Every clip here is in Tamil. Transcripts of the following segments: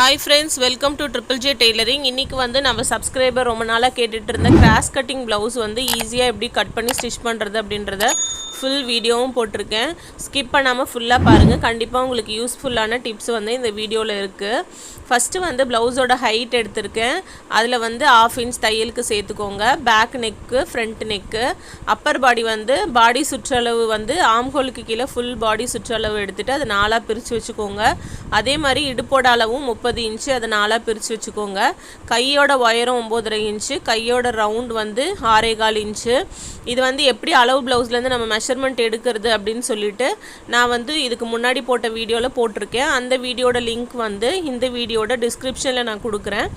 Hi friends, welcome to Triple J Tailoring. இன்னைக்கு வந்து நம்ம சப்ஸ்கிரைபர் ரொம்ப நாளா கேட்டுட்டு இருந்த கிராஸ் கட்டிங் ப்ளவுஸ் வந்து ஈஸியா எப்படி கட் பண்ணி ஸ்டிட்ச் பண்றது அப்படின்றத ஃபுல் வீடியோவும் போட்டுருக்கேன். ஸ்கிப் பண்ணாம ஃபுல்லா பாருங்க. கண்டிப்பா உங்களுக்கு யூஸ்ஃபுல்லான டிப்ஸ் வந்து இந்த வீடியோல இருக்கு. ஃபர்ஸ்ட் வந்து ப்ளவுஸோட ஹைட் எடுத்துர்க்கேன். அதுல வந்து 1/2 இன்ச் தையலுக்கு சேர்த்துக்கோங்க. Back neck, front neck, upper body வந்து பாடி சுற்றளவு வந்து ஆர்ம் ஹோலுக்கு கீழ ஃபுல் பாடி சுற்றளவு எடுத்துட்டு அதை நாலா பிரிச்சு வச்சுக்கோங்க. அதே மாதிரி இடுப்போட அளவும் 30 இன்ச் அதை நாலா பிரிச்சு வச்சுக்கோங்க. கையோட உயரம் 9.5 இன்ச், கையோட ரவுண்ட் வந்து 6.25 இன்ச். இது வந்து எப்படி அளவு ப்ளவுஸ்ல இருந்து நம்ம மெஷர்மெண்ட் எடுக்கிறது அப்படின்னு சொல்லிட்டு நான் வந்து இதுக்கு முன்னாடி போட்ட வீடியோல போட்டிருக்கேன். அந்த வீடியோட லிங்க் வந்து இந்த வீடியோட டிஸ்கிரிப்ஷன்ல நான் கொடுக்குறேன்.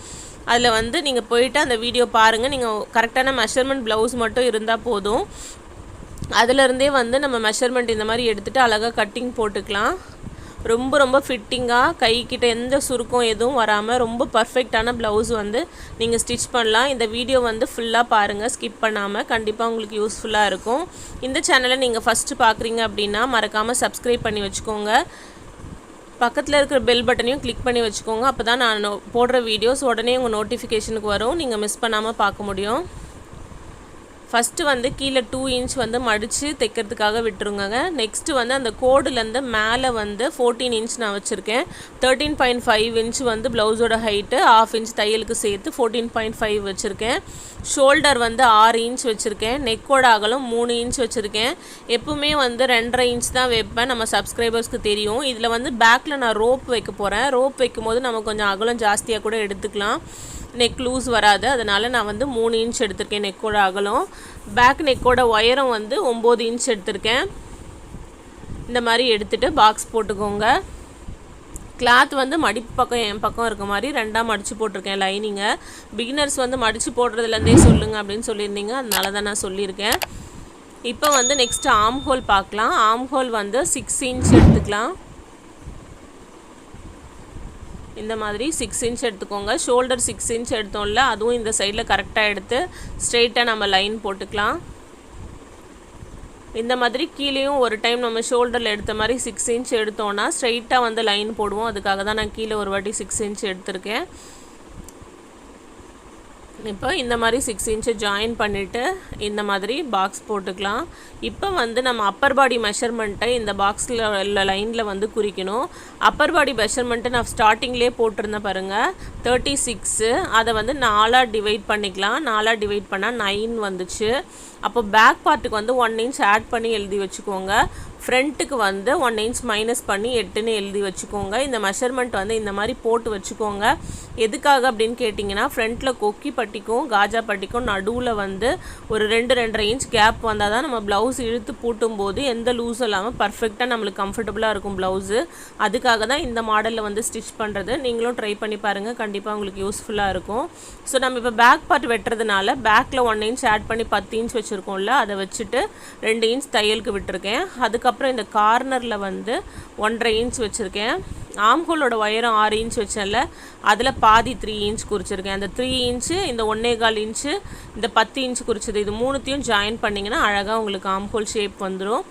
அதில் வந்து நீங்கள் போயிட்டு அந்த வீடியோ பாருங்கள். நீங்கள் கரெக்டான மெஷர்மெண்ட் ப்ளவுஸ் மட்டும் இருந்தால் போதும். அதிலருந்தே வந்து நம்ம மெஷர்மெண்ட் இந்த மாதிரி எடுத்துகிட்டு அழகாக கட்டிங் போட்டுக்கலாம். ரொம்ப ஃபிட்டிங்காக கைக்கிட்ட எந்த சுருக்கம் எதுவும் வராமல் ரொம்ப பர்ஃபெக்டான ப்ளவுஸ் வந்து நீங்கள் ஸ்டிச் பண்ணலாம். இந்த வீடியோ வந்து ஃபுல்லாக பாருங்கள், ஸ்கிப் பண்ணாமல். கண்டிப்பாக உங்களுக்கு யூஸ்ஃபுல்லாக இருக்கும். இந்த சேனலை நீங்கள் ஃபஸ்ட்டு பார்க்குறீங்க அப்படின்னா மறக்காமல் சப்ஸ்கிரைப் பண்ணி வச்சுக்கோங்க. பக்கத்தில் இருக்கிற பெல் பட்டனையும் கிளிக் பண்ணி வச்சுக்கோங்க. அப்போ தான் நான் போடுற வீடியோஸ் உடனே உங்கள் நோட்டிஃபிகேஷனுக்கு வரும், நீங்கள் மிஸ் பண்ணாமல் பார்க்க முடியும். ஃபஸ்ட்டு வந்து கீழே 2 இன்ச் வந்து மடித்து தைக்கிறதுக்காக விட்டுருங்க. நெக்ஸ்ட்டு வந்து அந்த கோடுலேருந்து மேலே வந்து 14 இன்ச் நான் வச்சுருக்கேன். 13.5 இன்ச் வந்து ப்ளவுஸோட ஹைட்டு, 1/2 இன்ச் தையலுக்கு சேர்த்து 14.5 வச்சுருக்கேன். ஷோல்டர் வந்து 6 இன்ச் வச்சுருக்கேன். நெக்கோட அகலம் 3 இன்ச் வச்சுருக்கேன். எப்பவுமே வந்து 2.5 இன்ச் தான் வைப்பேன், நம்ம சப்ஸ்கிரைபர்ஸ்க்கு தெரியும். இதில் வந்து பேக்கில் நான் ரோப் வைக்க போகிறேன். ரோப் வைக்கும்போது நம்ம கொஞ்சம் அகலம் ஜாஸ்தியாக கூட எடுத்துக்கலாம், நெக் லூஸ் வராது. அதனால் நான் வந்து 3 இன்ச் எடுத்திருக்கேன் நெக்கோட அகலம். பேக் நெக்கோட உயரம் வந்து 9 இன்ச் எடுத்திருக்கேன். இந்த மாதிரி எடுத்துகிட்டு பாக்ஸ் போட்டுக்கோங்க. கிளாத் வந்து மடிப்பு பக்கம் என் பக்கம் இருக்க மாதிரி 2ஆக மடித்து போட்டிருக்கேன் லைனிங்கை. பிகினர்ஸ் வந்து மடித்து போடுறதுலேருந்தே சொல்லுங்கள் அப்படின்னு சொல்லியிருந்தீங்க, அதனால தான் நான் சொல்லியிருக்கேன். இப்போ வந்து நெக்ஸ்ட்டு ஆர்ம் ஹோல் பார்க்கலாம். ஆர்ம் ஹோல் வந்து 6 இன்ச் எடுத்துக்கலாம். இந்த மாதிரி 6 இன்ச் எடுத்துக்கோங்க. ஷோல்டர் 6 இன்ச் எடுத்தோம்ல, அதுவும் இந்த சைடில் கரெக்டாக எடுத்து ஸ்ட்ரெயிட்டாக நம்ம லைன் போட்டுக்கலாம். இந்த மாதிரி கீழேயும் ஒரு டைம் நம்ம ஷோல்டரில் எடுத்த மாதிரி 6 இன்ச் எடுத்தோன்னா ஸ்ட்ரெயிட்டாக வந்து லைன் போடுவோம். அதுக்காக தான் நான் கீழே ஒரு வாட்டி 6 இன்ச் எடுத்திருக்கேன். இப்போ இந்த மாதிரி 6 இன்ச்சை ஜாயின் பண்ணிவிட்டு இந்த மாதிரி பாக்ஸ் போட்டுக்கலாம். இப்போ வந்து நம்ம அப்பர் பாடி மெஷர்மெண்ட்டை இந்த பாக்ஸில் உள்ள லைனில் வந்து குறிக்கணும். அப்பர் பாடி மெஷர்மெண்ட்டை நான் ஸ்டார்டிங்லேயே போட்டிருந்தேன் பாருங்கள், 36. அதை வந்து 4ஆக டிவைட் பண்ணிக்கலாம். 4ஆக டிவைட் பண்ணால் 9 வந்துச்சு. அப்போ பேக் பார்ட்டுக்கு வந்து 1 இன்ச் ஆட் பண்ணி எழுதி வச்சுக்கோங்க. ஃப்ரண்ட்டுக்கு வந்து 1 இன்ச் மைனஸ் பண்ணி 8ன்னு எழுதி வச்சுக்கோங்க. இந்த மெஷர்மெண்ட் வந்து இந்த மாதிரி போட்டு வச்சுக்கோங்க. எதுக்காக அப்படின்னு கேட்டிங்கன்னா, ஃப்ரண்ட்டில் கொக்கி பட்டிக்கும் காஜா பட்டிக்கும் நடுவில் வந்து ஒரு 2-2.5 இன்ச் கேப் வந்தால் தான் நம்ம ப்ளவுஸ் இழுத்து பூட்டும் போது எந்த லூஸும் இல்லாமல் பர்ஃபெக்டாக நம்மளுக்கு கம்ஃபர்டபுளாக இருக்கும் ப்ளவுஸு. அதுக்காக தான் இந்த மாடலில் வந்து ஸ்டிச் பண்ணுறது. நீங்களும் ட்ரை பண்ணி பாருங்கள், கண்டிப்பாக உங்களுக்கு யூஸ்ஃபுல்லாக இருக்கும். ஸோ நம்ம இப்போ பேக் பார்ட் வெட்டுறதுனால பேக்கில் 1 இன்ச் ஆட் பண்ணி 10 இன்ச் வச்சுருக்கோம்ல, அதை வச்சுட்டு 2 இன்ச் தையலுக்கு விட்டுருக்கேன். அதுக்கப்புறம் இந்த கார்னரில் வந்து 1.5 இன்ச் வச்சுருக்கேன். ஆம்ஹோலோட உயரம் 6 இன்ச் வச்சேன்ல, அதில் பாதி 3 இன்ச் குறிச்சிருக்கேன். அந்த 3 இன்ச்சு, இந்த 1.25 இன்ச்சு, இந்த 10 இன்ச் குறிச்சது, இது மூணுத்தையும் ஜாயின் பண்ணிங்கன்னா அழகாக உங்களுக்கு ஆம்ஹோல் ஷேப் வந்துடும்.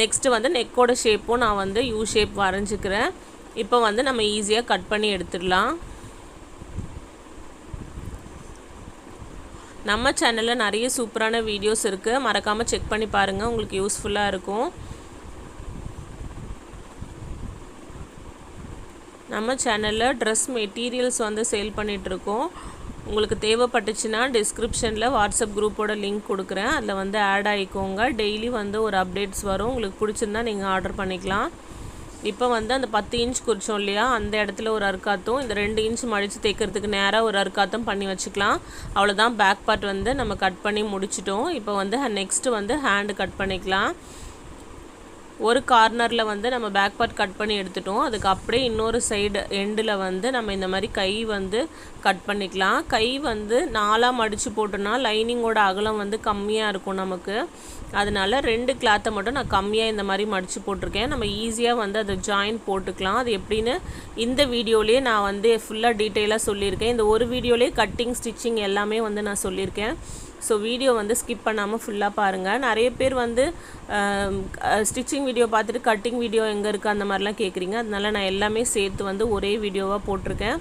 நெக்ஸ்ட்டு வந்து நெக்கோட ஷேப்பும் நான் வந்து யூ ஷேப் வரைஞ்சிக்கிறேன். இப்போ வந்து நம்ம ஈஸியாக கட் பண்ணி எடுத்துடலாம். நம்ம சேனலில் நிறைய சூப்பரான வீடியோஸ் இருக்குது, மறக்காமல் செக் பண்ணி பாருங்கள், உங்களுக்கு யூஸ்ஃபுல்லாக இருக்கும். நம்ம சேனலில் ட்ரெஸ் மெட்டீரியல்ஸ் வந்து சேல் பண்ணிகிட்ருக்கோம். உங்களுக்கு தேவைப்பட்டுச்சுன்னா டிஸ்கிரிப்ஷனில் வாட்ஸ்அப் குரூப்போட லிங்க் கொடுக்குறேன், அதில் வந்து ஆட் ஆகிக்கோங்க. டெய்லி வந்து ஒரு அப்டேட்ஸ் வரும், உங்களுக்கு பிடிச்சிருந்தா நீங்கள் ஆர்டர் பண்ணிக்கலாம். இப்போ வந்து அந்த 10 இன்ச் குறிச்சோம் இல்லையா, அந்த இடத்துல ஒரு அர்க்காத்தும், இந்த 2 இன்ச் மடித்து தைக்கிறதுக்கு நேராக ஒரு அர்க்காத்தும் பண்ணி வச்சுக்கலாம். அவ்வளோதான், பேக் பார்ட் வந்து நம்ம கட் பண்ணி முடிச்சிட்டோம். இப்போ வந்து நெக்ஸ்ட்டு வந்து ஹேண்டு கட் பண்ணிக்கலாம். ஒரு கார்னரில் வந்து நம்ம பேக் பார்ட் கட் பண்ணி எடுத்துட்டோம். அதுக்கு அப்படியே இன்னொரு சைடு எண்டில் வந்து நம்ம இந்த மாதிரி கை வந்து கட் பண்ணிக்கலாம். கை வந்து 4ஆக மடித்து போட்டோன்னா லைனிங்கோட அகலம் வந்து கம்மியாக இருக்கும் நமக்கு. அதனால் 2 கிளாத்தை மட்டும் நான் கம்மியாக இந்த மாதிரி மடித்து போட்டிருக்கேன். நம்ம ஈஸியாக வந்து அதை ஜாயின் போட்டுக்கலாம். அது எப்படின்னு இந்த வீடியோலேயே நான் வந்து ஃபுல்லாக டீட்டெயிலாக சொல்லியிருக்கேன். இந்த ஒரு வீடியோலேயே கட்டிங் ஸ்டிச்சிங் எல்லாமே வந்து நான் சொல்லியிருக்கேன். ஸோ வீடியோ வந்து ஸ்கிப் பண்ணாமல் ஃபுல்லாக பாருங்கள். நிறைய பேர் வந்து ஸ்டிச்சிங் வீடியோ பார்த்துட்டு கட்டிங் வீடியோ எங்கே இருக்குது அந்த மாதிரிலாம் கேட்குறீங்க. அதனால நான் எல்லாமே சேர்த்து வந்து ஒரே வீடியோவாக போட்டிருக்கேன்.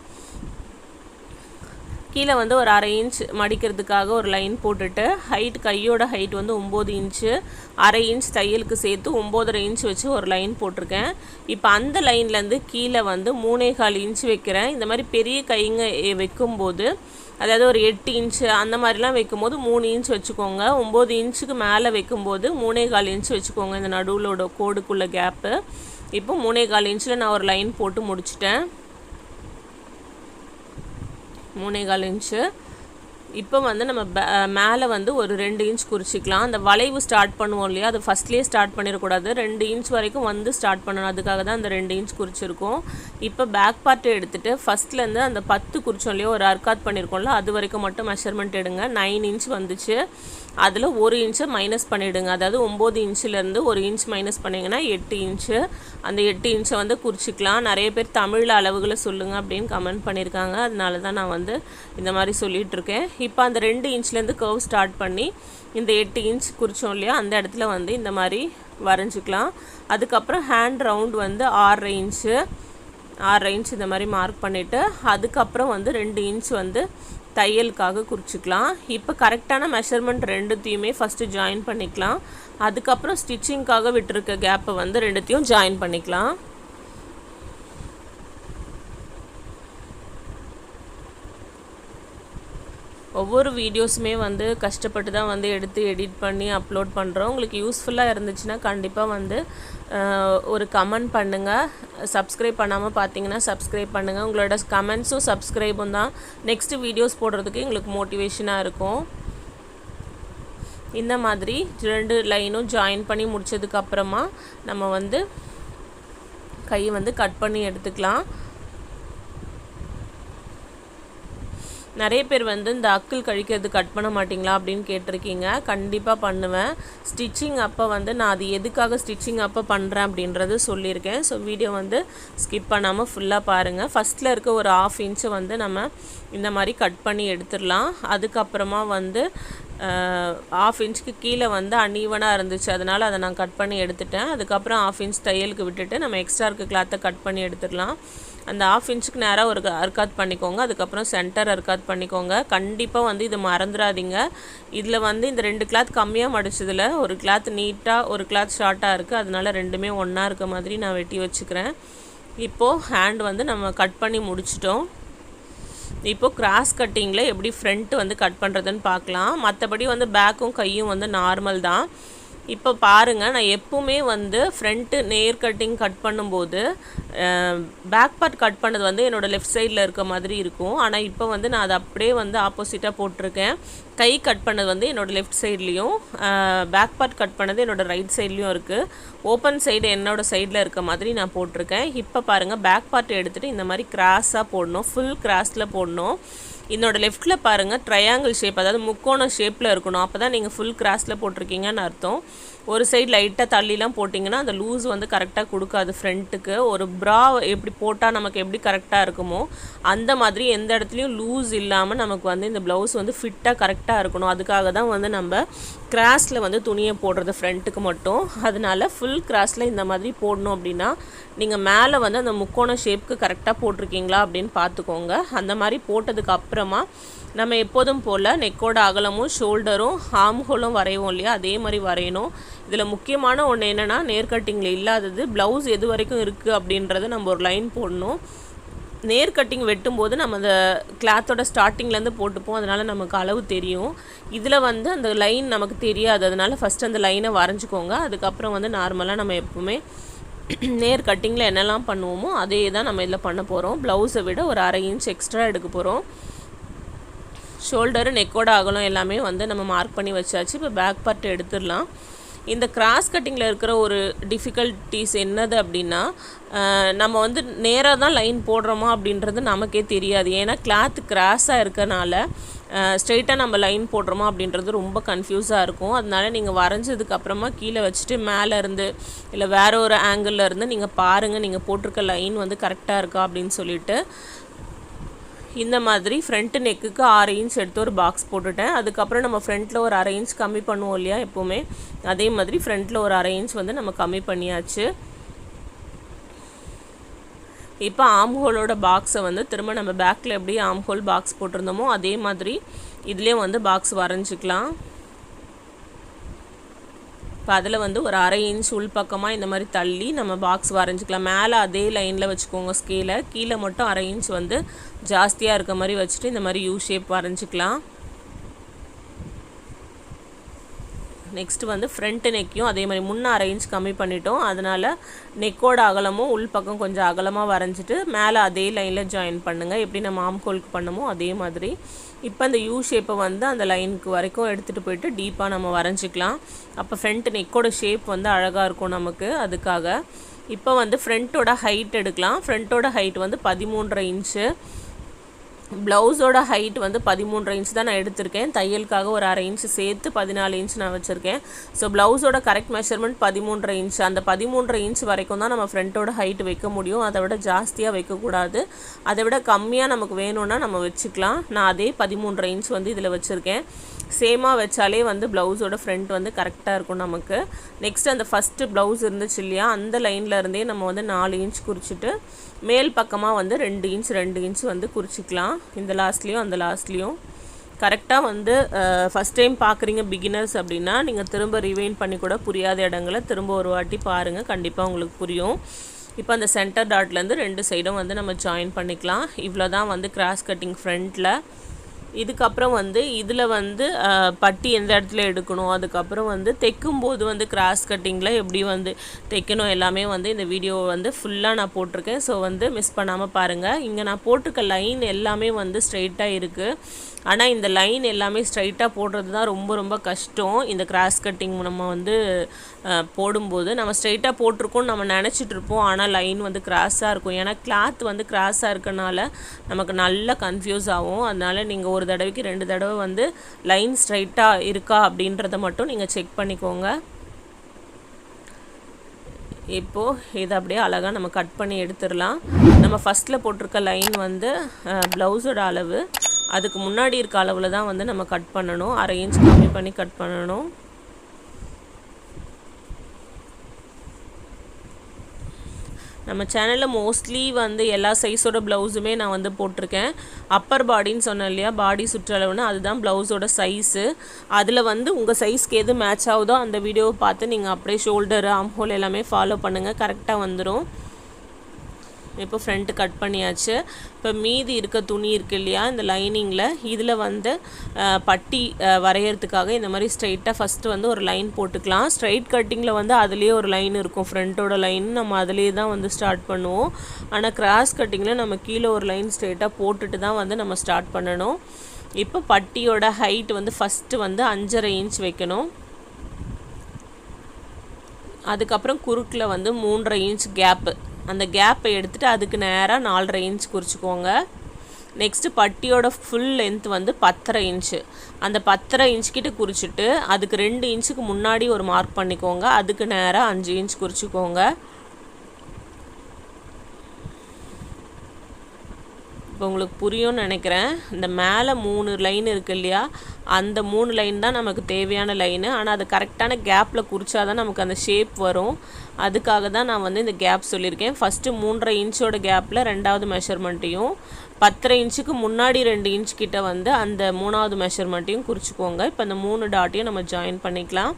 கீழே வந்து ஒரு 1/2 இன்ச் மடிக்கிறதுக்காக ஒரு லைன் போட்டுட்டு கையோட ஹைட் வந்து 9 இன்ச்சு, 1/2 இன்ச் தையலுக்கு சேர்த்து 9.5 இன்ச் வச்சு ஒரு லைன் போட்டிருக்கேன். இப்போ அந்த லைன்லேருந்து கீழே வந்து 3.25 இன்ச் வைக்கிறேன். இந்த மாதிரி பெரிய கைங்க வைக்கும்போது, அதாவது ஒரு 8 இன்ச்சு அந்த மாதிரிலாம் வைக்கும்போது 3 இன்ச் வச்சுக்கோங்க. 9 இன்ச்சுக்கு மேலே வைக்கும்போது 3.25 இன்ச் வச்சுக்கோங்க. இந்த நடுவுலோட கோடுக்குள்ள கேப்பு. இப்போ 3.25 இன்ச்சில் நான் ஒரு லைன் போட்டு முடிச்சிட்டேன். 3.25 இன்ச்சு. இப்போ வந்து நம்ம மேலே வந்து ஒரு 2 இன்ச் குறிச்சிக்கலாம். அந்த வளைவு ஸ்டார்ட் பண்ணுவோம் இல்லையா, அது ஃபஸ்ட்லேயே ஸ்டார்ட் பண்ணிடக்கூடாது. 2 இன்ச் வரைக்கும் வந்து ஸ்டார்ட் பண்ணணும். அதுக்காக தான் அந்த 2 இன்ச் குறிச்சிருக்கோம். இப்போ பேக் பார்ட்டை எடுத்துகிட்டு ஃபஸ்ட்லேருந்து அந்த 10 குறிச்சோம் இல்லையா, ஒரு அர்க்காத் பண்ணியிருக்கோம்ல, அது வரைக்கும் மட்டும் மெஷர்மெண்ட் எடுங்க. 9 இன்ச் வந்துச்சு. அதில் 1 இன்ச்சை மைனஸ் பண்ணிவிடுங்க. அதாவது 9 இன்ச்சிலேருந்து 1 இன்ச் மைனஸ் பண்ணிங்கன்னா 8 இன்ச்சு. அந்த 8 இன்ச்சை வந்து குறிச்சிக்கலாம். நிறைய பேர் தமிழில் அளவுகளை சொல்லுங்கள் அப்படின்னு கமெண்ட் பண்ணியிருக்காங்க. அதனால தான் நான் வந்து இந்த மாதிரி சொல்லிகிட்ருக்கேன். இப்போ அந்த 2 இன்ச்லேருந்து கர்வ் ஸ்டார்ட் பண்ணி இந்த 8 இன்ச் குறிச்சோம் இல்லையா, அந்த இடத்துல வந்து இந்த மாதிரி வரைஞ்சிக்கலாம். அதுக்கப்புறம் ஹேண்ட் ரவுண்ட் வந்து 6.5 இன்ச்சு இந்த மாதிரி மார்க் பண்ணிவிட்டு அதுக்கப்புறம் வந்து 2 இன்ச் வந்து தையலுக்காக குறிச்சிக்கலாம். இப்போ கரெக்டான மெஷர்மெண்ட் ரெண்டுத்தையுமே ஃபஸ்ட்டு ஜாயின் பண்ணிக்கலாம். அதுக்கப்புறம் ஸ்டிச்சிங்காக விட்டுருக்க கேப்பை வந்து ரெண்டுத்தையும் ஜாயின் பண்ணிக்கலாம். ஒவ்வொரு வீடியோஸுமே வந்து கஷ்டப்பட்டு தான் வந்து எடுத்து எடிட் பண்ணி அப்லோட் பண்ணுறோம். உங்களுக்கு யூஸ்ஃபுல்லாக இருந்துச்சுன்னா கண்டிப்பாக வந்து ஒரு கமெண்ட் பண்ணுங்கள். சப்ஸ்கிரைப் பண்ணாமல் பார்த்தீங்கன்னா சப்ஸ்கிரைப் பண்ணுங்கள். உங்களோட கமெண்ட்ஸும் சப்ஸ்கிரைபும் தான் நெக்ஸ்ட்டு வீடியோஸ் போடுறதுக்கு எங்களுக்கு மோட்டிவேஷனாக இருக்கும். இந்த மாதிரி 2 லைனும் ஜாயின் பண்ணி முடித்ததுக்கப்புறமா நம்ம வந்து கையை வந்து கட் பண்ணி எடுத்துக்கலாம். நிறைய பேர் வந்து இந்த அக்கிள் கழிக்கிறது கட் பண்ண மாட்டிங்களா அப்படின்னு கேட்டிருக்கீங்க. கண்டிப்பாக பண்ணுவேன். ஸ்டிச்சிங் அப்போ வந்து நான் அது எதுக்காக ஸ்டிச்சிங் அப்போ பண்ணுறேன் அப்படின்றது சொல்லியிருக்கேன். ஸோ வீடியோ வந்து ஸ்கிப் பண்ணாமல் ஃபுல்லாக பாருங்கள். ஃபஸ்ட்டில் இருக்க ஒரு 1/2 இன்ச்சு வந்து நம்ம இந்த மாதிரி கட் பண்ணி எடுத்துடலாம். அதுக்கப்புறமா வந்து 1/2 இன்ச்சுக்கு கீழே வந்து அன்ஈவனாக இருந்துச்சு, அதனால் அதை நான் கட் பண்ணி எடுத்துட்டேன். அதுக்கப்புறம் 1/2 இன்ச் தையலுக்கு விட்டுட்டு நம்ம எக்ஸ்ட்ரா இருக்க கிளாத்தை கட் பண்ணி எடுத்துடலாம். அந்த 1/2 இன்ச்சுக்கு நேராக ஒரு அர்க்காத் பண்ணிக்கோங்க. அதுக்கப்புறம் சென்டர் அர்க்காத் பண்ணிக்கோங்க. கண்டிப்பாக வந்து இது மறந்துடாதீங்க. இதில் வந்து இந்த 2 கிளாத் கம்மியாக மடிச்சதில் ஒரு கிளாத் நீட்டாக ஒரு கிளாத் ஷார்ட்டாக இருக்குது. அதனால ரெண்டுமே ஒன்றா இருக்க மாதிரி நான் வெட்டி வச்சுக்கிறேன். இப்போது ஹேண்ட் வந்து நம்ம கட் பண்ணி முடிச்சிட்டோம். இப்போது கிராஸ் கட்டிங்கில் எப்படி ஃப்ரண்ட்டு வந்து கட் பண்ணுறதுன்னு பார்க்கலாம். மற்றபடி வந்து பேக்கும் கையும் வந்து நார்மல் தான். இப்போ பாருங்கள், நான் எப்பவுமே வந்து ஃப்ரண்ட்டு நேர் கட்டிங் கட் பண்ணும்போது பேக் பார்ட் கட் பண்ணது வந்து என்னோடய லெஃப்ட் சைடில் இருக்க மாதிரி இருக்கும். ஆனால் இப்போ வந்து நான் அதை அப்படியே வந்து ஆப்போசிட்டாக போட்டிருக்கேன். கை கட் பண்ணது வந்து என்னோடய லெஃப்ட் சைட்லேயும், பேக் பார்ட் கட் பண்ணது என்னோடய ரைட் சைட்லேயும் இருக்குது. ஓப்பன் சைடு என்னோடய சைடில் இருக்க மாதிரி நான் போட்டிருக்கேன். இப்போ பாருங்கள், பேக் பார்ட் எடுத்துகிட்டு இந்த மாதிரி கிராஸாக போடணும், ஃபுல் கிராஸில் போடணும். என்னோடய லெஃப்ட்டில் பாருங்கள் ட்ரையாங்கிள் ஷேப், அதாவது முக்கோண ஷேப்பில் இருக்கணும். அப்போ தான் நீங்கள் ஃபுல் கிராஸில் போட்டிருக்கீங்கன்னு அர்த்தம். ஒரு சைடு லைட்டாக தள்ளிலாம் போட்டிங்கன்னா அந்த லூஸ் வந்து கரெக்டாக கொடுக்காது ஃப்ரண்ட்டுக்கு. ஒரு ப்ரா எப்படி போட்டால் நமக்கு எப்படி கரெக்டாக இருக்குமோ அந்த மாதிரி எந்த இடத்துலையும் லூஸ் இல்லாமல் நமக்கு வந்து இந்த ப்ளவுஸ் வந்து ஃபிட்டாக கரெக்டாக இருக்கணும். அதுக்காக தான் வந்து நம்ம கிராஸில் வந்து துணியை போடுறது ஃப்ரண்ட்டுக்கு மட்டும். அதனால ஃபுல் கிராஸில் இந்த மாதிரி போடணும். அப்படின்னா நீங்கள் மேலே வந்து அந்த முக்கோண ஷேப்புக்கு கரெக்டாக போட்டிருக்கீங்களா அப்படின்னு பார்த்துக்கோங்க. அந்த மாதிரி போட்டதுக்கு அப்புறமா நம்ம எப்போதும் போல் நெக்கோட அகலமும் ஷோல்டரும் ஆர்ம் ஹோலும் வரைவோம் இல்லையா, அதே மாதிரி வரையணும். இதில் முக்கியமான ஒன்று என்னென்னா, நேர் கட்டிங்கில் இல்லாதது ப்ளவுஸ் எது வரைக்கும் இருக்குது அப்படின்றத நம்ம ஒரு லைன் போடணும். நேர் கட்டிங் வெட்டும்போது நம்ம அந்த கிளாத்தோட ஸ்டார்டிங்லேருந்து போட்டுப்போம், அதனால் நமக்கு அளவு தெரியும். இதில் வந்து அந்த லைன் நமக்கு தெரியாது, அதனால் ஃபஸ்ட்டு அந்த லைனை வரைஞ்சிக்கோங்க. அதுக்கப்புறம் வந்து நார்மலாக நம்ம எப்போவுமே நேர் கட்டிங்கில் என்னெல்லாம் பண்ணுவோமோ அதே தான் நம்ம இதில் பண்ண போகிறோம். ப்ளவுஸை விட ஒரு 1/2 இன்ச் எக்ஸ்ட்ரா எடுக்க போகிறோம். ஷோல்டரு நெக்கோட அகலம் எல்லாமே வந்து நம்ம மார்க் பண்ணி வச்சாச்சு. இப்போ பேக் பார்ட் எடுத்துடலாம். இந்த கிராஸ் கட்டிங்கில் இருக்கிற ஒரு டிஃபிகல்ட்டிஸ் என்னது அப்படின்னா, நம்ம வந்து நேராக தான் லைன் போடுறோமா அப்படின்றது நமக்கே தெரியாது. ஏன்னா கிளாத்து கிராஸாக இருக்கனால ஸ்ட்ரெயிட்டாக நம்ம லைன் போடுறோமா அப்படின்றது ரொம்ப கன்ஃபியூஸாக இருக்கும். அதனால நீங்கள் வரைஞ்சதுக்கப்புறமா கீழே வச்சுட்டு மேலே இருந்து இல்லை வேறு ஒரு ஆங்கிளில் இருந்து நீங்கள் பாருங்கள் நீங்கள் போட்டிருக்க லைன் வந்து கரெக்டாக இருக்கா அப்படின்னு சொல்லிட்டு. இந்த மாதிரி ஃப்ரண்ட் நெக்குக்கு 6 இன்ச் எடுத்து ஒரு பாக்ஸ் போட்டுட்டேன். அதுக்கப்புறம் நம்ம ஃப்ரண்ட்டில் ஒரு 1/2 இன்ச் கம்மி பண்ணுவோம் இல்லையா எப்போவுமே, அதே மாதிரி ஃப்ரண்ட்டில் ஒரு 1/2 இன்ச் வந்து நம்ம கம்மி பண்ணியாச்சு. இப்போ ஆம்ஹோலோட பாக்ஸை வந்து திரும்ப நம்ம பேக்கில் எப்படி ஆம்ஹோல் பாக்ஸ் போட்டிருந்தோமோ அதே மாதிரி இதுலேயும் வந்து பாக்ஸ் வரைஞ்சிக்கலாம். இப்போ அதில் வந்து ஒரு 1/2 இன்ச் உள் பக்கமாக இந்த மாதிரி தள்ளி நம்ம பாக்ஸ் வரைஞ்சிக்கலாம். மேலே அதே லைனில் வச்சுக்கோங்க ஸ்கேலை, கீழே மட்டும் 1/2 இன்ச் வந்து ஜாஸ்தியாக இருக்க மாதிரி வச்சுட்டு இந்த மாதிரி யூ ஷேப் வரைஞ்சிக்கலாம். நெக்ஸ்ட்டு வந்து ஃப்ரண்ட் நெக்கையும் அதே மாதிரி முன்னே 1/2 இன்ச் கம்மி பண்ணிட்டோம். அதனால் நெக்கோட அகலமும் உள் பக்கம் கொஞ்சம் அகலமாக வரைஞ்சிட்டு மேலே அதே லைனில் ஜாயின் பண்ணுங்கள். எப்படி நம்ம ஆம்ஹோலுக்கு பண்ணமோ அதே மாதிரி. இப்போ அந்த யூ ஷேப்பை வந்து அந்த லைனுக்கு வரைக்கும் எடுத்துகிட்டு போயிட்டு டீப்பாக நம்ம வரைஞ்சிக்கலாம். அப்போ ஃப்ரண்ட் நெக்கோட ஷேப் வந்து அழகாக இருக்கும் நமக்கு. அதுக்காக இப்போ வந்து ஃப்ரண்ட்டோட ஹைட் எடுக்கலாம். ஃப்ரண்ட்டோட ஹைட் வந்து 13.5 இன்ச்சு. ப்ளவுஸோட ஹைட் வந்து 13.5 இன்ச் தான் நான் எடுத்திருக்கேன். தையலுக்காக ஒரு 1/2 இன்ச் சேர்த்து 14 இன்ச் நான் வச்சுருக்கேன். ஸோ ப்ளவுஸோட கரெக்ட் மெஷர்மெண்ட் 13.5 இன்ச். அந்த 13.5 இன்ச் வரைக்கும் தான் நம்ம ஃப்ரண்ட்டோட ஹைட் வைக்க முடியும். அதை விட ஜாஸ்தியாக வைக்கக்கூடாது. அதை விட கம்மியாக நமக்கு வேணும்னா நம்ம வச்சுக்கலாம். நான் அதே 13.5 இன்ச் வந்து இதில் வச்சுருக்கேன். சேமாக வச்சாலே வந்து ப்ளவுஸோட ஃப்ரண்ட் வந்து கரெக்டாக இருக்கும் நமக்கு. நெக்ஸ்ட் அந்த ஃபஸ்ட்டு ப்ளவுஸ் இருந்துச்சு இல்லையா, அந்த லைனில் இருந்தே நம்ம வந்து 4 இன்ச் குறிச்சிட்டு மேல் பக்கமாக வந்து 2 இன்ச் வந்து குறிச்சிக்கலாம். இந்த லாஸ்ட்லேயும் அந்த லாஸ்ட்லேயும் கரெக்டாக வந்து ஃபஸ்ட் டைம் பார்க்குறீங்க பிகினர்ஸ் அப்படின்னா நீங்கள் திரும்ப ரிவைண்ட் பண்ணி கூட புரியாத இடங்களை திரும்ப ஒரு வாட்டி பாருங்கள், கண்டிப்பாக உங்களுக்கு புரியும். இப்போ அந்த சென்டர் டாட்லேருந்து 2 சைடும் வந்து நம்ம ஜாயின் பண்ணிக்கலாம். இவ்வளோ தான் வந்து கிராஸ் கட்டிங் ஃப்ரண்ட்டில். இதுக்கப்புறம் வந்து இதில் வந்து பட்டி எந்த இடத்துல எடுக்கணும், அதுக்கப்புறம் வந்து தைக்கும்போது வந்து கிராஸ் கட்டிங்கில் எப்படி வந்து தைக்கணும் எல்லாமே வந்து இந்த வீடியோவை வந்து ஃபுல்லாக நான் போட்டிருக்கேன். ஸோ வந்து மிஸ் பண்ணாமல் பாருங்கள். இங்கே நான் போட்டிருக்க லைன் எல்லாமே வந்து ஸ்ட்ரைட்டாக இருக்குது. ஆனால் இந்த லைன் எல்லாமே ஸ்ட்ரைட்டாக போடுறது தான் ரொம்ப ரொம்ப கஷ்டம். இந்த கிராஸ் கட்டிங் நம்ம வந்து போடும்போது நம்ம ஸ்ட்ரைட்டாக போட்டிருக்கோம் நம்ம நினச்சிட்ருப்போம், ஆனால் லைன் வந்து கிராஸாக இருக்கும். ஏன்னா கிளாத் வந்து கிராஸாக இருக்கனால நமக்கு நல்லா கன்ஃபியூஸ் ஆகும். அதனால் நீங்கள் ஒரு தடவைக்கு 2 தடவை வந்து லைன் ஸ்ட்ரைட்டாக இருக்கா அப்படின்றத மட்டும் நீங்கள் செக் பண்ணிக்கோங்க. இப்போது இதை அப்படியே அழகாக நம்ம கட் பண்ணி எடுத்துடலாம். நம்ம ஃபஸ்ட்டில் போட்டிருக்க லைன் வந்து ப்ளவுஸோட அளவு, அதுக்கு முன்னாடி இருக்க அளவில் தான் வந்து நம்ம கட் பண்ணணும். 1/2 இன்ச் கம்மி பண்ணி கட் பண்ணணும். நம்ம சேனலில் மோஸ்ட்லி வந்து எல்லா சைஸோட ப்ளவுஸுமே நான் வந்து போட்டிருக்கேன். அப்பர் பாடின்னு சொன்னேன் இல்லையா, பாடி சுற்றளவுன்னு, அதுதான் ப்ளவுஸோட சைஸு. அதில் வந்து உங்கள் சைஸ்க்கு எது மேட்ச் ஆகுதோ அந்த வீடியோவை பார்த்து நீங்கள் அப்படியே ஷோல்டரு ஆம்ஹோல் எல்லாமே ஃபாலோ பண்ணுங்கள், கரெக்டாக வந்துடும். இப்போ ஃப்ரண்ட்டு கட் பண்ணியாச்சு. இப்போ மீதி இருக்க துணி இருக்குது இல்லையா இந்த லைனிங்கில், இதில் வந்து பட்டி வரைகிறதுக்காக இந்த மாதிரி ஸ்ட்ரைட்டாக ஃபஸ்ட்டு வந்து ஒரு லைன் போட்டுக்கலாம். ஸ்ட்ரைட் கட்டிங்கில் வந்து அதுலேயே ஒரு லைன் இருக்கும், ஃப்ரண்ட்டோட லைன் நம்ம அதிலே தான் வந்து ஸ்டார்ட் பண்ணுவோம். ஆனால் கிராஸ் கட்டிங்கில் நம்ம கீழே ஒரு லைன் ஸ்ட்ரைட்டாக போட்டுட்டு தான் வந்து நம்ம ஸ்டார்ட் பண்ணணும். இப்போ பட்டியோட ஹைட் வந்து ஃபஸ்ட்டு வந்து 5.5 இன்ச் வைக்கணும். அதுக்கப்புறம் குறுக்கில் வந்து 3.5 இன்ச் கேப்பு, அந்த கேப்பை எடுத்துகிட்டு அதுக்கு நேராக 4.5 இன்ச் குறிச்சிக்கோங்க. நெக்ஸ்ட்டு பட்டியோட ஃபுல் லென்த் வந்து 10.5 இன்ச்சு. அந்த 10.5 இன்ச் கிட்ட குறிச்சிட்டு அதுக்கு 2 இன்ச்சுக்கு முன்னாடி ஒரு மார்க் பண்ணிக்கோங்க. அதுக்கு நேராக 5 இன்ச் குறிச்சிக்கோங்க. இப்போ உங்களுக்கு புரியும்னு நினைக்கிறேன். இந்த மேலே 3 லைன் இருக்குது இல்லையா, அந்த 3 லைன் தான் நமக்கு தேவையான லைனு. ஆனால் அது கரெக்டான கேப்பில் குறிச்சா தான் நமக்கு அந்த ஷேப் வரும். அதுக்காக தான் நான் வந்து இந்த கேப் சொல்லியிருக்கேன். ஃபஸ்ட்டு 3.5 இன்ச்சோட கேப்பில் 2வது மெஷர்மெண்ட்டையும் 10.5 இன்ச்சுக்கு முன்னாடி 2 இன்ச் கிட்ட வந்து அந்த 3வது மெஷர்மெண்ட்டையும் குறிச்சிக்கோங்க. இப்போ அந்த 3 டாட்டையும் நம்ம ஜாயின் பண்ணிக்கலாம்.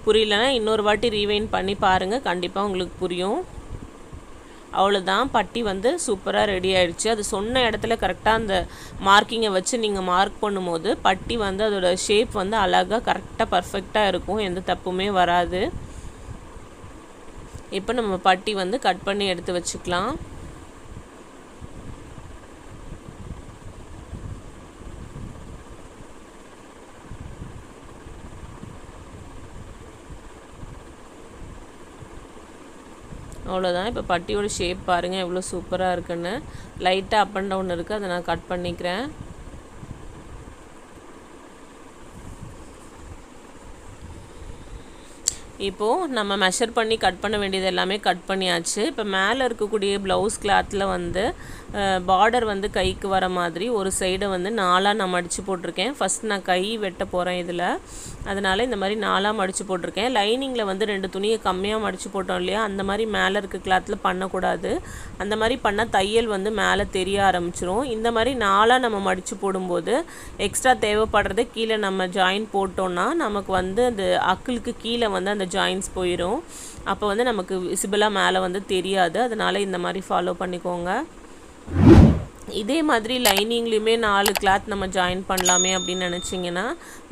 புரியலன்னா இன்னொரு வாட்டி ரீவைண்ட் பண்ணி பாருங்கள், கண்டிப்பாக உங்களுக்கு புரியும். அவ்வளோதான், பட்டி வந்து சூப்பராக ரெடி ஆகிடுச்சு. அது சொன்ன இடத்துல கரெக்டாக அந்த மார்க்கிங்கை வச்சு நீங்கள் மார்க் பண்ணும்போது பட்டி வந்து அதோட ஷேப் வந்து அழகாக கரெக்டாக பர்ஃபெக்டாக இருக்கும், எந்த தப்புமே வராது. இப்போ நம்ம பட்டி வந்து கட் பண்ணி எடுத்து வச்சுக்கலாம். அவ்வளோதான். இப்போ பட்டியோட ஷேப் பாருங்கள் எவ்வளோ சூப்பராக இருக்குன்னு. லைட்டாக அப் அண்ட் டவுன் இருக்குது, அதை நான் கட் பண்ணிக்கிறேன். இப்போது நம்ம மெஷர் பண்ணி கட் பண்ண வேண்டியது எல்லாமே கட் பண்ணியாச்சு. இப்போ மேலே இருக்கக்கூடிய ப்ளவுஸ் கிளாத்தில் வந்து பார்டர் வந்து கைக்கு வர மாதிரி ஒரு சைடை வந்து 4ஆக நான் மடித்து போட்டிருக்கேன். ஃபஸ்ட் நான் கை வெட்ட போகிறேன் இதில், அதனால் இந்த மாதிரி 4ஆக மடித்து போட்டிருக்கேன். லைனிங்கில் வந்து 2 துணியை கம்மியாக மடித்து போட்டோம் இல்லையா, அந்த மாதிரி மேலே இருக்க கிளாத்தில் பண்ணக்கூடாது. அந்த மாதிரி பண்ணால் தையல் வந்து மேலே தெரிய ஆரம்பிச்சிரும். இந்த மாதிரி 4ஆக நம்ம மடித்து போடும்போது எக்ஸ்ட்ரா தேவைப்படுறதை கீழே நம்ம ஜாயின் போட்டோன்னா நமக்கு வந்து அந்த அக்கிளுக்கு கீழே வந்து அந்த ஜாயின்ஸ் போயிடும். அப்போ வந்து நமக்கு விசிபிளாக மேலே வந்து தெரியாது. அதனால் இந்த மாதிரி ஃபாலோ பண்ணிக்கோங்க. இதே மாதிரி லைனிங்லேயுமே 4 கிளாத் நம்ம ஜாயின் பண்ணலாமே அப்படின்னு நினச்சிங்கன்னா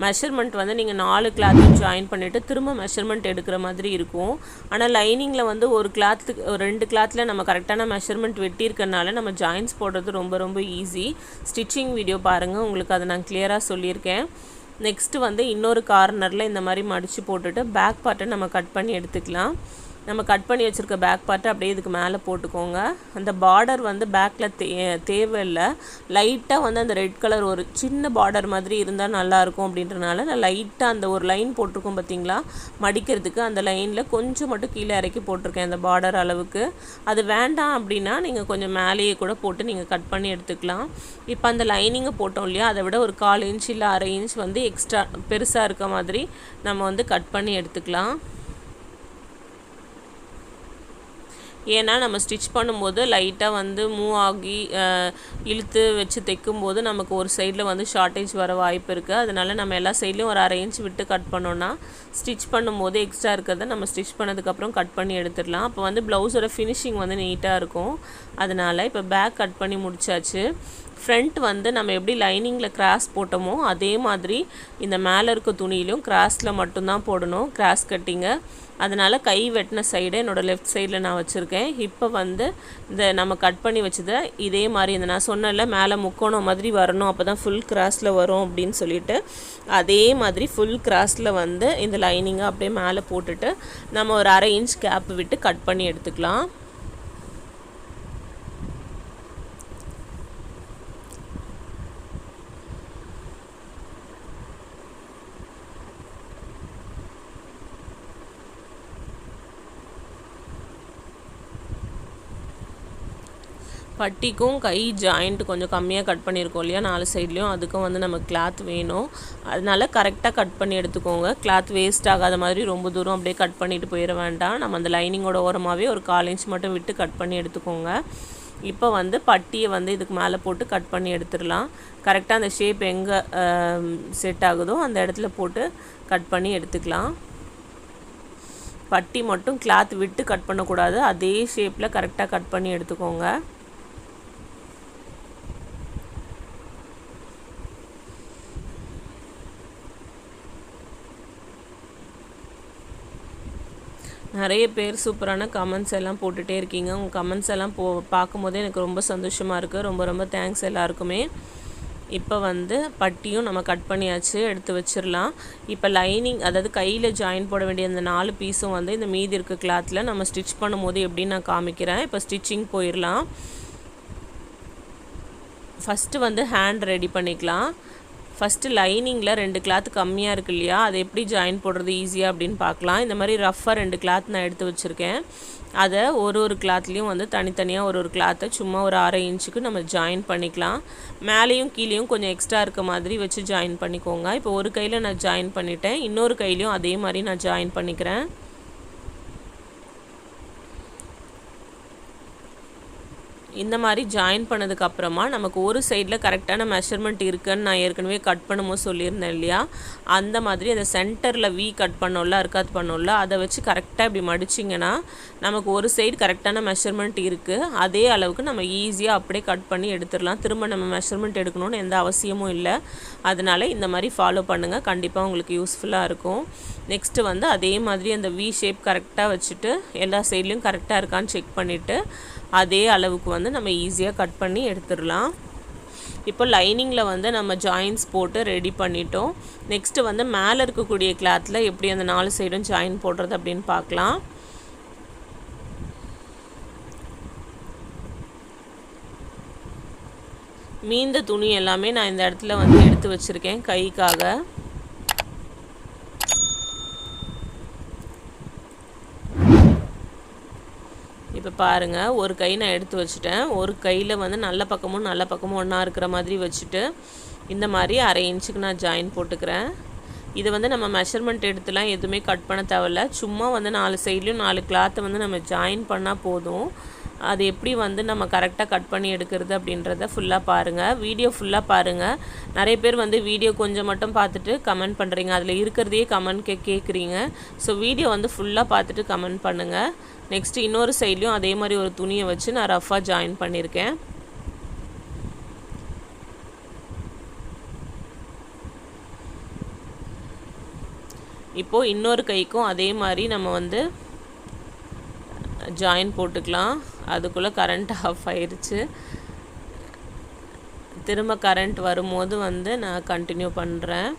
மெஷர்மெண்ட் வந்து நீங்கள் 4 கிளாத்தையும் ஜாயின் பண்ணிவிட்டு திரும்ப மெஷர்மெண்ட் எடுக்கிற மாதிரி இருக்கும். ஆனால் லைனிங்கில் வந்து ஒரு கிளாத்துக்கு 2 கிளாத்தில் நம்ம கரெக்டான மெஷர்மெண்ட் வெட்டியிருக்கனால நம்ம ஜாயின்ஸ் போடுறது ரொம்ப ரொம்ப ஈஸி. ஸ்டிச்சிங் வீடியோ பாருங்கள், உங்களுக்கு அதை நான் கிளியராக சொல்லியிருக்கேன். நெக்ஸ்ட்டு வந்து இன்னொரு கார்னரில் இந்த மாதிரி மடித்து போட்டுட்டு பேக் பார்ட்டை நம்ம கட் பண்ணி எடுத்துக்கலாம். நம்ம கட் பண்ணி வச்சுருக்க பேக் பார்ட்டை அப்படியே இதுக்கு மேலே போட்டுக்கோங்க. அந்த பார்டர் வந்து பேக்கில் தேவையில்லை. லைட்டாக வந்து அந்த ரெட் கலர் ஒரு சின்ன பார்டர் மாதிரி இருந்தால் நல்லாயிருக்கும் அப்படின்றனால நான் லைட்டாக அந்த ஒரு லைன் போட்டிருக்கோம் பார்த்தீங்களா மடிக்கிறதுக்கு, அந்த லைனில் கொஞ்சம் மட்டும் கீழே இறக்கி போட்டிருக்கேன் அந்த பார்டர் அளவுக்கு. அது வேண்டாம் அப்படின்னா நீங்கள் கொஞ்சம் மேலேயே கூட போட்டு நீங்கள் கட் பண்ணி எடுத்துக்கலாம். இப்போ அந்த லைனிங்கை போட்டோம் இல்லையா, அதை விட ஒரு 1/4 இன்ச் இல்லை 1/2 இன்ச் வந்து எக்ஸ்ட்ரா பெருசாக இருக்க மாதிரி நம்ம வந்து கட் பண்ணி எடுத்துக்கலாம். ஏன்னா நம்ம ஸ்டிச் பண்ணும்போது லைட்டாக வந்து மூவ் ஆகி இழுத்து வச்சு தைக்கும்போது நமக்கு ஒரு சைடில் வந்து ஷார்ட்டேஜ் வர வாய்ப்பு இருக்குது. அதனால் நம்ம எல்லா சைட்லேயும் ஒரு 1/2 இன்ச் விட்டு கட் பண்ணோன்னா ஸ்டிச் பண்ணும்போது எக்ஸ்ட்ரா இருக்கிறத நம்ம ஸ்டிச் பண்ணதுக்கப்புறம் கட் பண்ணி எடுத்துடலாம். அப்போ வந்து ப்ளவுஸோட ஃபினிஷிங் வந்து நீட்டாக இருக்கும். அதனால் இப்போ பேக் கட் பண்ணி முடிச்சாச்சு. ஃப்ரண்ட் வந்து நம்ம எப்படி லைனிங்கில் கிராஸ் போட்டோமோ அதே மாதிரி இந்த மேலே இருக்க துணியிலும் கிராஸில் மட்டும்தான் போடணும், கிராஸ் கட்டிங்கை. அதனால் கை வெட்டின சைடு என்னோடய லெஃப்ட் சைடில் நான் வச்சுருக்கேன். இப்போ வந்து இந்த நம்ம கட் பண்ணி வச்சதை இதே மாதிரி இந்த நான் சொன்னல மேலே முக்கோணம் மாதிரி வரணும், அப்போ தான் ஃபுல் கிராஸில் வரும் அப்படின்னு சொல்லிட்டு அதே மாதிரி ஃபுல் கிராஸில் வந்து இந்த லைனிங்கை அப்படியே மேலே போட்டுட்டு நம்ம ஒரு 1/2 இன்ச் கேப் விட்டு கட் பண்ணி எடுத்துக்கலாம். பட்டிக்கும் கை ஜாயிண்ட் கொஞ்சம் கம்மியாக கட் பண்ணியிருக்கோம் இல்லையா 4 சைட்லேயும், அதுக்கும் வந்து நமக்கு கிளாத் வேணும். அதனால் கரெக்டாக கட் பண்ணி எடுத்துக்கோங்க. கிளாத் வேஸ்ட் ஆகாத மாதிரி ரொம்ப தூரம் அப்படியே கட் பண்ணிட்டு போயிட வேண்டாம். நம்ம அந்த லைனிங்கோட ஓரமாகவே ஒரு 1/4 இன்ச் மட்டும் விட்டு கட் பண்ணி எடுத்துக்கோங்க. இப்போ வந்து பட்டியை வந்து இதுக்கு மேலே போட்டு கட் பண்ணி எடுத்துடலாம். கரெக்டாக அந்த ஷேப் எங்கே செட் ஆகுதோ அந்த இடத்துல போட்டு கட் பண்ணி எடுத்துக்கலாம். பட்டி மட்டும் கிளாத் விட்டு கட் பண்ணக்கூடாது, அதே ஷேப்பில் கரெக்டாக கட் பண்ணி எடுத்துக்கோங்க. நிறைய பேர் சூப்பரான கமெண்ட்ஸ் எல்லாம் போட்டுகிட்டே இருக்கீங்க. உங்கள் கமெண்ட்ஸ் எல்லாம் பார்க்கும்போதே எனக்கு ரொம்ப சந்தோஷமாக இருக்குது. ரொம்ப ரொம்ப தேங்க்ஸ் எல்லாருக்குமே. இப்போ வந்து பட்டியும் நம்ம கட் பண்ணியாச்சு, எடுத்து வச்சிடலாம். இப்போ லைனிங் அதாவது கையில் ஜாயின் போட வேண்டிய அந்த 4 பீஸும் வந்து இந்த மீதி இருக்க கிளாத்தில் நம்ம ஸ்டிச் பண்ணும்போது எப்படின்னு நான் காமிக்கிறேன். இப்போ ஸ்டிச்சிங் போயிடலாம். ஃபஸ்ட்டு வந்து ஹேண்ட் ரெடி பண்ணிக்கலாம். ஃபஸ்ட்டு லைனிங்கில் 2 கிளாத் கம்மியாக இருக்கு இல்லையா, அதை எப்படி ஜாயின் போடுறது ஈஸியாக அப்படின்னு பார்க்கலாம். இந்த மாதிரி ரஃப்பாக 2 கிளாத் நான் எடுத்து வச்சுருக்கேன். அதை ஒரு கிளாத்லேயும் வந்து தனித்தனியாக ஒரு கிளாத்தை சும்மா ஒரு 1/2 இன்ச்சுக்கு நம்ம ஜாயின் பண்ணிக்கலாம். மேலேயும் கீழேயும் கொஞ்சம் எக்ஸ்ட்ரா இருக்க மாதிரி வச்சு ஜாயின் பண்ணிக்கோங்க. இப்போ ஒரு கையில் நான் ஜாயின் பண்ணிட்டேன், இன்னொரு கையிலையும் அதே மாதிரி நான் ஜாயின் பண்ணிக்கிறேன். இந்த மாதிரி ஜாயின் பண்ணதுக்கப்புறமா நமக்கு ஒரு சைடில் கரெக்டான மெஷர்மெண்ட் இருக்குன்னு நான் ஏற்கனவே கட் பண்ணும்போது சொல்லியிருந்தேன் இல்லையா, அந்த மாதிரி அந்த சென்டரில் வி கட் பண்ணோம்ல அர்க்காத் பண்ணோம்ல அதை வச்சு கரெக்டாக இப்படி மடிச்சிங்கன்னா நமக்கு ஒரு சைடு கரெக்டான மெஷர்மெண்ட் இருக்குது. அதே அளவுக்கு நம்ம ஈஸியாக அப்படியே கட் பண்ணி எடுத்துடலாம். திரும்ப நம்ம மெஷர்மெண்ட் எடுக்கணும்னு எந்த அவசியமும் இல்லை. அதனால் இந்த மாதிரி ஃபாலோ பண்ணுங்கள், கண்டிப்பாக உங்களுக்கு யூஸ்ஃபுல்லாக இருக்கும். நெக்ஸ்ட்டு வந்து அதே மாதிரி அந்த வி ஷேப் கரெக்டாக வச்சுட்டு எல்லா சைட்லேயும் கரெக்டாக இருக்கான்னு செக் பண்ணிவிட்டு அதே அளவுக்கு வந்து நம்ம ஈஸியாக கட் பண்ணி எடுத்துடலாம். இப்போ லைனிங்கில் வந்து நம்ம ஜாயின்ஸ் போட்டு ரெடி பண்ணிட்டோம். நெக்ஸ்ட்டு வந்து மேலே இருக்கக்கூடிய கிளாத்தில் எப்படி அந்த 4 சைடும் ஜாயின் போடுறது அப்படின்னு பார்க்கலாம். மீந்த துணி எல்லாமே நான் இந்த இடத்துல வந்து எடுத்து வச்சுருக்கேன் கைக்காக. பாருங்கள், ஒரு கை நான் எடுத்து வச்சுட்டேன். ஒரு கையில் வந்து நல்ல பக்கமும் ஒன்றா இருக்கிற மாதிரி வச்சுட்டு இந்த மாதிரி 1/2 இன்ச்சுக்கு நான் ஜாயின் போட்டுக்கிறேன். இது வந்து நம்ம மெஷர்மெண்ட் எடுத்துலாம் எதுவுமே கட் பண்ண தேவையில்ல. சும்மா வந்து 4 சைட்லேயும் 4 கிளாத்தை வந்து நம்ம ஜாயின் பண்ணால் போதும். அது எப்படி வந்து நம்ம கரெக்டாக கட் பண்ணி எடுக்கிறது அப்படின்றத ஃபுல்லாக பாருங்கள். வீடியோ ஃபுல்லாக பாருங்கள். நிறைய பேர் வந்து வீடியோ கொஞ்சம் மட்டும் பார்த்துட்டு கமெண்ட் பண்ணுறீங்க. அதில் இருக்கிறதையே கமெண்ட் கேட்குறீங்க. ஸோ வீடியோ வந்து ஃபுல்லாக பார்த்துட்டு கமெண்ட் பண்ணுங்கள். நெக்ஸ்ட்டு இன்னொரு சைட்லேயும் அதே மாதிரி ஒரு துணியை வச்சு நான் ரஃபாக ஜாயின் பண்ணியிருக்கேன். இப்போது இன்னொரு கைக்கும் அதே மாதிரி நம்ம வந்து ஜாயின் போட்டுக்கலாம். அதுக்குள்ளே கரண்ட் ஆஃப் ஆயிடுச்சு. திரும்ப கரண்ட் வரும்போது வந்து நான் கண்டினியூ பண்ணுறேன்.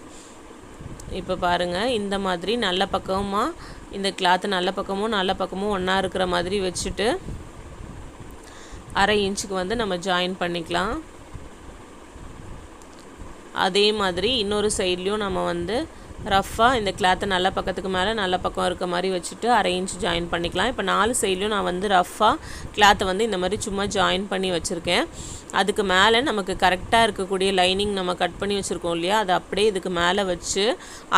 இப்போ பாருங்கள், இந்த மாதிரி நல்ல பக்கமாக இந்த கிளாத்து நல்ல பக்கமும் ஒன்றா இருக்கிற மாதிரி வச்சுட்டு 1/2 இன்ச்சுக்கு வந்து நம்ம ஜாயின் பண்ணிக்கலாம். அதே மாதிரி இன்னொரு சைட்லேயும் நம்ம வந்து ரஃபாக இந்த கிளாத்தை நல்ல பக்கத்துக்கு மேலே நல்ல பக்கம் இருக்க மாதிரி வச்சுட்டு 1/2 இன்ச் ஜாயின் பண்ணிக்கலாம். இப்போ 4 சைட்லையும் நான் வந்து ரஃபாக கிளாத்தை வந்து இந்த மாதிரி சும்மா ஜாயின் பண்ணி வச்சுருக்கேன். அதுக்கு மேலே நமக்கு கரெக்டாக இருக்கக்கூடிய லைனிங் நம்ம கட் பண்ணி வச்சுருக்கோம் இல்லையா, அதை அப்படியே இதுக்கு மேலே வச்சு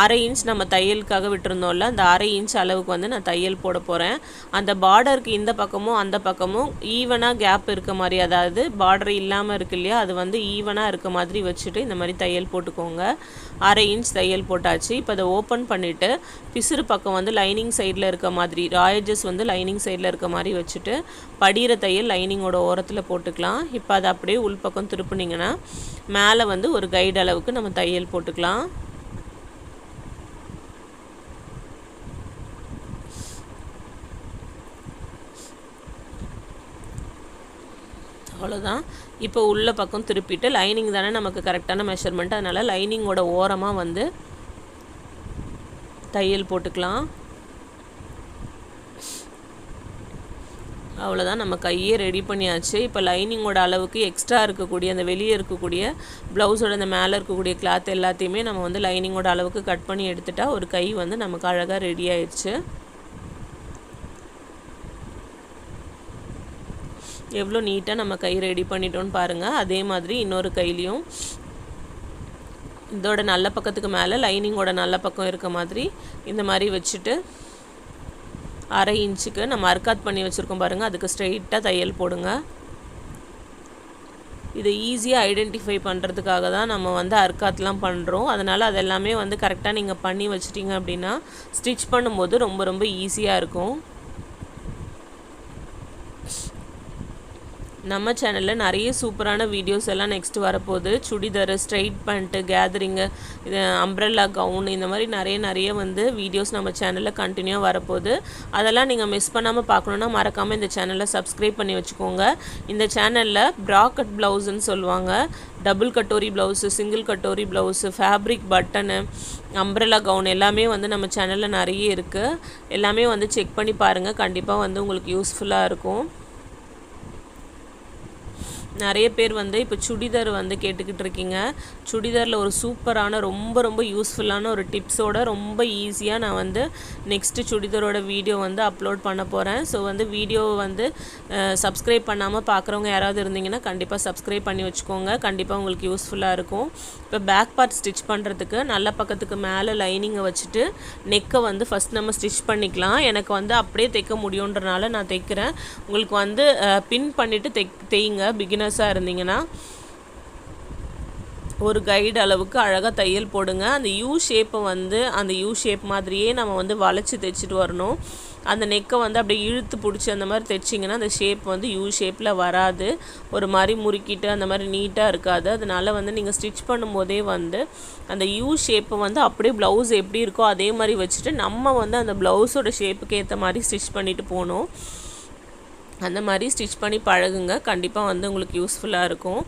1/2 இன்ச் நம்ம தையலுக்காக விட்டுருந்தோம்ல, அந்த 1/2 இன்ச் அளவுக்கு வந்து நான் தையல் போட போகிறேன். அந்த பார்டருக்கு இந்த பக்கமும் அந்த பக்கமும் ஈவனாக கேப் இருக்க மாதிரி, அதாவது பார்டர் இல்லாமல் இருக்கு இல்லையா, அது வந்து ஈவனாக இருக்க மாதிரி வச்சுட்டு இந்த மாதிரி தையல் போட்டுக்கோங்க. 1/2 இன்ச் தையல் போட்டாச்சு. இப்போ அதை ஓப்பன் பண்ணிவிட்டு பிசுறு பக்கம் வந்து லைனிங் சைடில் இருக்க மாதிரி, ராயஜஸ் வந்து லைனிங் சைடில் இருக்க மாதிரி வச்சுட்டு படிகிற தையல் லைனிங்கோட ஓரத்தில் போட்டுக்கலாம். இப்போ அதை அப்படியே உள்பக்கம் திருப்புனிங்கன்னா மேலே வந்து ஒரு கைடு அளவுக்கு நம்ம தையல் போட்டுக்கலாம். அவ்வளோதான். இப்போ உள்ள பக்கம் திருப்பிட்டு லைனிங் தானே நமக்கு கரெக்டான மெஷர்மெண்ட், அதனால் லைனிங்கோட ஓரமாக வந்து தையல் போட்டுக்கலாம். அவ்வளோதான், நம்ம கையே ரெடி பண்ணியாச்சு. இப்போ லைனிங்கோட அளவுக்கு எக்ஸ்ட்ரா இருக்கக்கூடிய அந்த வெளியே இருக்கக்கூடிய ப்ளவுஸோட அந்த மேலே இருக்கக்கூடிய கிளாத் எல்லாத்தையுமே நம்ம வந்து லைனிங்கோட அளவுக்கு கட் பண்ணி எடுத்துட்டா ஒரு கை வந்து நமக்கு அழகாக ரெடி ஆயிடுச்சு. எவ்வளோ நீட்டாக நம்ம கை ரெடி பண்ணிட்டோன்னு பாருங்கள். அதே மாதிரி இன்னொரு கையிலையும் இதோட நல்ல பக்கத்துக்கு மேலே லைனிங்கோட நல்ல பக்கம் இருக்க மாதிரி இந்த மாதிரி வச்சுட்டு 1/2 இன்ச்சுக்கு நம்ம அர்க்காத் பண்ணி வச்சுருக்கோம் பாருங்கள், அதுக்கு ஸ்ட்ரெயிட்டாக தையல் போடுங்க. இதை ஈஸியாக ஐடென்டிஃபை பண்ணுறதுக்காக தான் நம்ம வந்து அர்க்காத்லாம் பண்ணுறோம். அதனால் அதெல்லாமே வந்து கரெக்டாக நீங்கள் பண்ணி வச்சிட்டிங்க அப்படின்னா ஸ்டிச் பண்ணும்போது ரொம்ப ரொம்ப ஈஸியாக இருக்கும். நம்ம சேனலில் நிறைய சூப்பரான வீடியோஸ் எல்லாம் நெக்ஸ்ட் வரப்போகுது. சுடிதார், ஸ்ட்ரைட் பேண்ட்டு, கேதரிங்கு, இது அம்ப்ரெல்லா கவுன், இந்த மாதிரி நிறைய வந்து வீடியோஸ் நம்ம சேனலில் கண்டினியூவாக வரப்போகுது. அதெல்லாம் நீங்கள் மிஸ் பண்ணாமல் பார்க்கணுன்னா மறக்காமல் இந்த சேனலை சப்ஸ்கிரைப் பண்ணி வச்சுக்கோங்க. இந்த சேனலில் ப்ராக்கெட் ப்ளவுஸுன்னு சொல்லுவாங்க, double katori blouse, single katori blouse, fabric button, umbrella gown எல்லாமே வந்து நம்ம சேனலில் நிறைய இருக்குது. எல்லாமே வந்து செக் பண்ணி பாருங்கள், கண்டிப்பாக வந்து உங்களுக்கு யூஸ்ஃபுல்லாக இருக்கும். நிறைய பேர் வந்து இப்போ சுடிதார் வந்து கேட்டுக்கிட்டு இருக்கீங்க. சுடிதாரில் ஒரு சூப்பரான ரொம்ப யூஸ்ஃபுல்லான ஒரு டிப்ஸோட ரொம்ப ஈஸியாக நான் வந்து நெக்ஸ்ட்டு சுடிதாரோட வீடியோ வந்து அப்லோட் பண்ண போகிறேன். ஸோ வந்து வீடியோவை வந்து சப்ஸ்கிரைப் பண்ணாமல் பார்க்குறவங்க யாராவது இருந்தீங்கன்னா கண்டிப்பாக சப்ஸ்கிரைப் பண்ணி வச்சுக்கோங்க. கண்டிப்பாக உங்களுக்கு யூஸ்ஃபுல்லாக இருக்கும். இப்போ பேக் பார்ட் ஸ்டிச் பண்ணுறதுக்கு நல்ல பக்கத்துக்கு மேலே லைனிங்கை வச்சுட்டு நெக்கை வந்து ஃபஸ்ட் நம்ம ஸ்டிச் பண்ணிக்கலாம். எனக்கு வந்து அப்படியே தைக்க முடியுன்றனால நான் தைக்கிறேன். உங்களுக்கு வந்து பின் பண்ணிவிட்டு தைங்க. பிகினர்ஸாக இருந்தீங்கன்னா ஒரு கைடு அளவுக்கு அழகாக தையல் போடுங்க. அந்த யூ ஷேப்பை வந்து அந்த யூ ஷேப் மாதிரியே நம்ம வந்து வளைச்சி தைச்சிட்டு வரணும். அந்த நெக்கை வந்து அப்படியே இழுத்து பிடிச்சி அந்த மாதிரி தைச்சிங்கன்னா அந்த ஷேப் வந்து யூ ஷேப்பில் வராது, ஒரு மாதிரி முறுக்கிட்டு அந்த மாதிரி நீட்டாக இருக்காது. அதனால் வந்து நீங்கள் ஸ்டிச் பண்ணும்போதே வந்து அந்த யூ ஷேப்பை வந்து அப்படியே ப்ளவுஸ் எப்படி இருக்கோ அதே மாதிரி வச்சுட்டு நம்ம வந்து அந்த ப்ளவுஸோட ஷேப்புக்கு ஏற்ற மாதிரி ஸ்டிச் பண்ணிவிட்டு போகணும். அந்த மாதிரி ஸ்டிச் பண்ணி பழகுங்க, கண்டிப்பாக வந்து உங்களுக்கு யூஸ்ஃபுல்லாக இருக்கும்.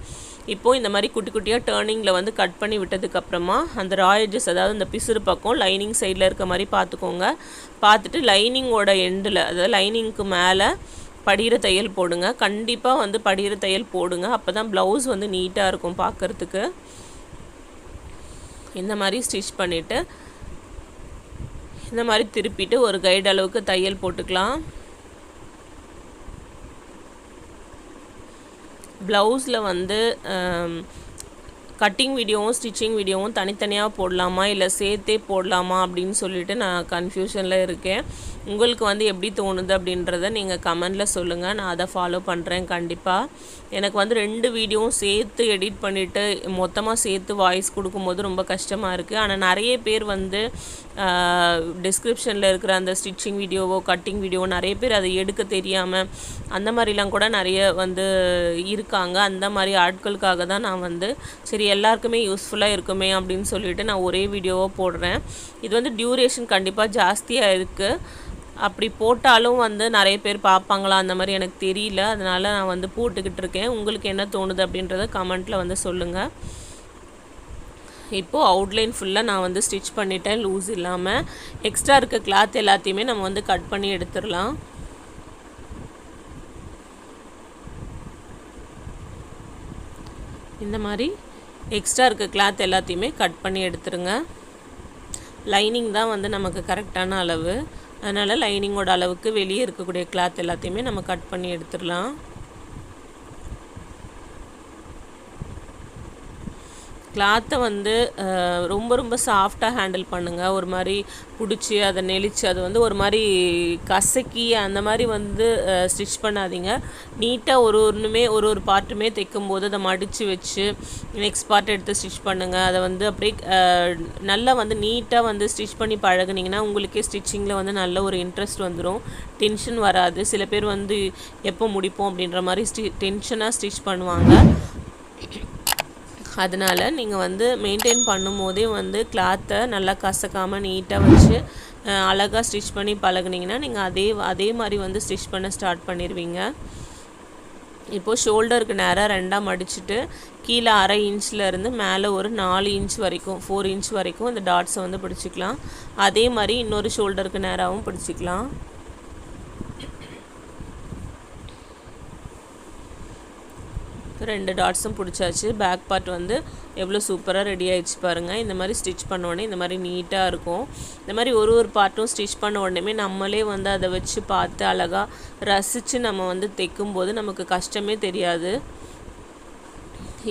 இப்போது இந்த மாதிரி குட்டி குட்டியாக டேர்னிங்கில் வந்து கட் பண்ணி விட்டதுக்கப்புறமா அந்த ராயஜஸ், அதாவது அந்த பிசுறு பக்கம் லைனிங் சைடில் இருக்க மாதிரி பார்த்துக்கோங்க. பார்த்துட்டு லைனிங்கோட எண்டில், அதாவது லைனிங்க்கு மேலே படிகிற தையல் போடுங்க. கண்டிப்பாக வந்து படிகிற தையல் போடுங்க, அப்போ தான் ப்ளவுஸ் வந்து நீட்டாக இருக்கும் பார்க்குறதுக்கு. இந்த மாதிரி ஸ்டிச் பண்ணிவிட்டு இந்த மாதிரி திருப்பிட்டு ஒரு கைடு அளவுக்கு தையல் போட்டுக்கலாம். ப்ளவுஸில் வந்து கட்டிங் வீடியோவும் ஸ்டிச்சிங் வீடியோவும் தனித்தனியாக போடலாமா இல்லை சேர்த்தே போடலாமா அப்படின்னு சொல்லிட்டு நான் கன்ஃபியூஷனில் இருக்கேன். உங்களுக்கு வந்து எப்படி தோணுது அப்படின்றத நீங்கள் கமெண்டில் சொல்லுங்கள். நான் அதை ஃபாலோ பண்ணுறேன் கண்டிப்பாக. எனக்கு வந்து 2 வீடியோவும் சேர்த்து எடிட் பண்ணிவிட்டு மொத்தமாக சேர்த்து வாய்ஸ் கொடுக்கும்போது ரொம்ப கஷ்டமாக இருக்குது. ஆனால் நிறைய பேர் வந்து டிஸ்கிரிப்ஷனில் இருக்கிற அந்த ஸ்டிச்சிங் வீடியோவோ கட்டிங் வீடியோவோ நிறைய பேர் அதை எடுக்க தெரியாமல் அந்த மாதிரிலாம் கூட நிறைய வந்து இருக்காங்க. அந்த மாதிரி ஆட்களுக்காக தான் நான் வந்து சரி எல்லாருக்குமே யூஸ்ஃபுல்லாக இருக்குமே அப்படின்னு சொல்லிட்டு நான் ஒரே வீடியோவாக போடுறேன். இது வந்து டியூரேஷன் கண்டிப்பாக ஜாஸ்தியாக இருக்குது. அப்படி போட்டாலும் வந்து நிறைய பேர் பார்ப்பாங்களா அந்த மாதிரி எனக்கு தெரியல. அதனால் நான் வந்து போட்டுக்கிட்டு இருக்கேன். உங்களுக்கு என்ன தோணுது அப்படின்றத கமெண்ட்டில் வந்து சொல்லுங்கள். இப்போது அவுட்லைன் ஃபுல்லாக நான் வந்து ஸ்டிச் பண்ணிட்டேன் லூஸ் இல்லாமல். எக்ஸ்ட்ரா இருக்க கிளாத் எல்லாத்தையுமே நம்ம வந்து கட் பண்ணி எடுத்துடலாம். இந்த மாதிரி எக்ஸ்ட்ரா இருக்க கிளாத் எல்லாத்தையுமே கட் பண்ணி எடுத்துருங்க. லைனிங் தான் வந்து நமக்கு கரெக்டான அளவு. அதனால் லைனிங்கோட அளவுக்கு வெளியே இருக்கக்கூடிய கிளாத் எல்லாத்தையுமே நம்ம கட் பண்ணி எடுத்துடலாம். கிளாத்தை வந்து ரொம்ப ரொம்ப சாஃப்டாக ஹேண்டில் பண்ணுங்கள். ஒரு மாதிரி பிடிச்சி அதை நெளிச்சு அது வந்து ஒரு மாதிரி கசக்கி அந்த மாதிரி வந்து ஸ்டிச் பண்ணாதீங்க. நீட்டாக ஒரு பார்ட்டுமே தைக்கும்போது அதை மடித்து வச்சு நெக்ஸ்ட் பார்ட் எடுத்து ஸ்டிச் பண்ணுங்கள். அதை வந்து அப்படியே நல்லா வந்து நீட்டாக வந்து ஸ்டிச் பண்ணி பழகுனீங்கன்னா உங்களுக்கே ஸ்டிச்சிங்கில் வந்து நல்ல ஒரு இன்ட்ரெஸ்ட் வந்துடும். டென்ஷன் வராது. சில பேர் வந்து எப்போ முடிப்போம் அப்படின்ற மாதிரி டென்ஷனாக ஸ்டிச் பண்ணுவாங்க. அதனால் நீங்கள் வந்து மெயின்டைன் பண்ணும்போதே வந்து கிளாத்தை நல்லா கசக்காமல் நீட்டாக வச்சு அழகாக ஸ்டிச் பண்ணி பழகுனீங்கன்னா நீங்கள் அதே மாதிரி வந்து ஸ்டிச் பண்ண ஸ்டார்ட் பண்ணிடுவீங்க. இப்போது ஷோல்டருக்கு நேராக 2ஆக மடிச்சுட்டு கீழே 1/2 இன்ச்சிலேருந்து மேலே ஒரு 4 இன்ச் வரைக்கும் 4 இன்ச் வரைக்கும் இந்த டாட்ஸை வந்து பிடிச்சிக்கலாம். அதே மாதிரி இன்னொரு ஷோல்டருக்கு நேராகவும் பிடிச்சிக்கலாம். ரெண்டு டாட்ஸும் பிடிச்சாச்சு. பேக் பார்ட் வந்து எவ்வளோ சூப்பராக ரெடி ஆகிடுச்சு பாருங்கள். இந்த மாதிரி ஸ்டிச் பண்ண உடனே இந்த மாதிரி நீட்டாக இருக்கும். இந்த மாதிரி ஒரு பார்ட்டும் ஸ்டிச் பண்ண உடனே நம்மளே வந்து அதை வச்சு பார்த்து அழகாக ரசித்து நம்ம வந்து தைக்கும்போது நமக்கு கஷ்டமே தெரியாது.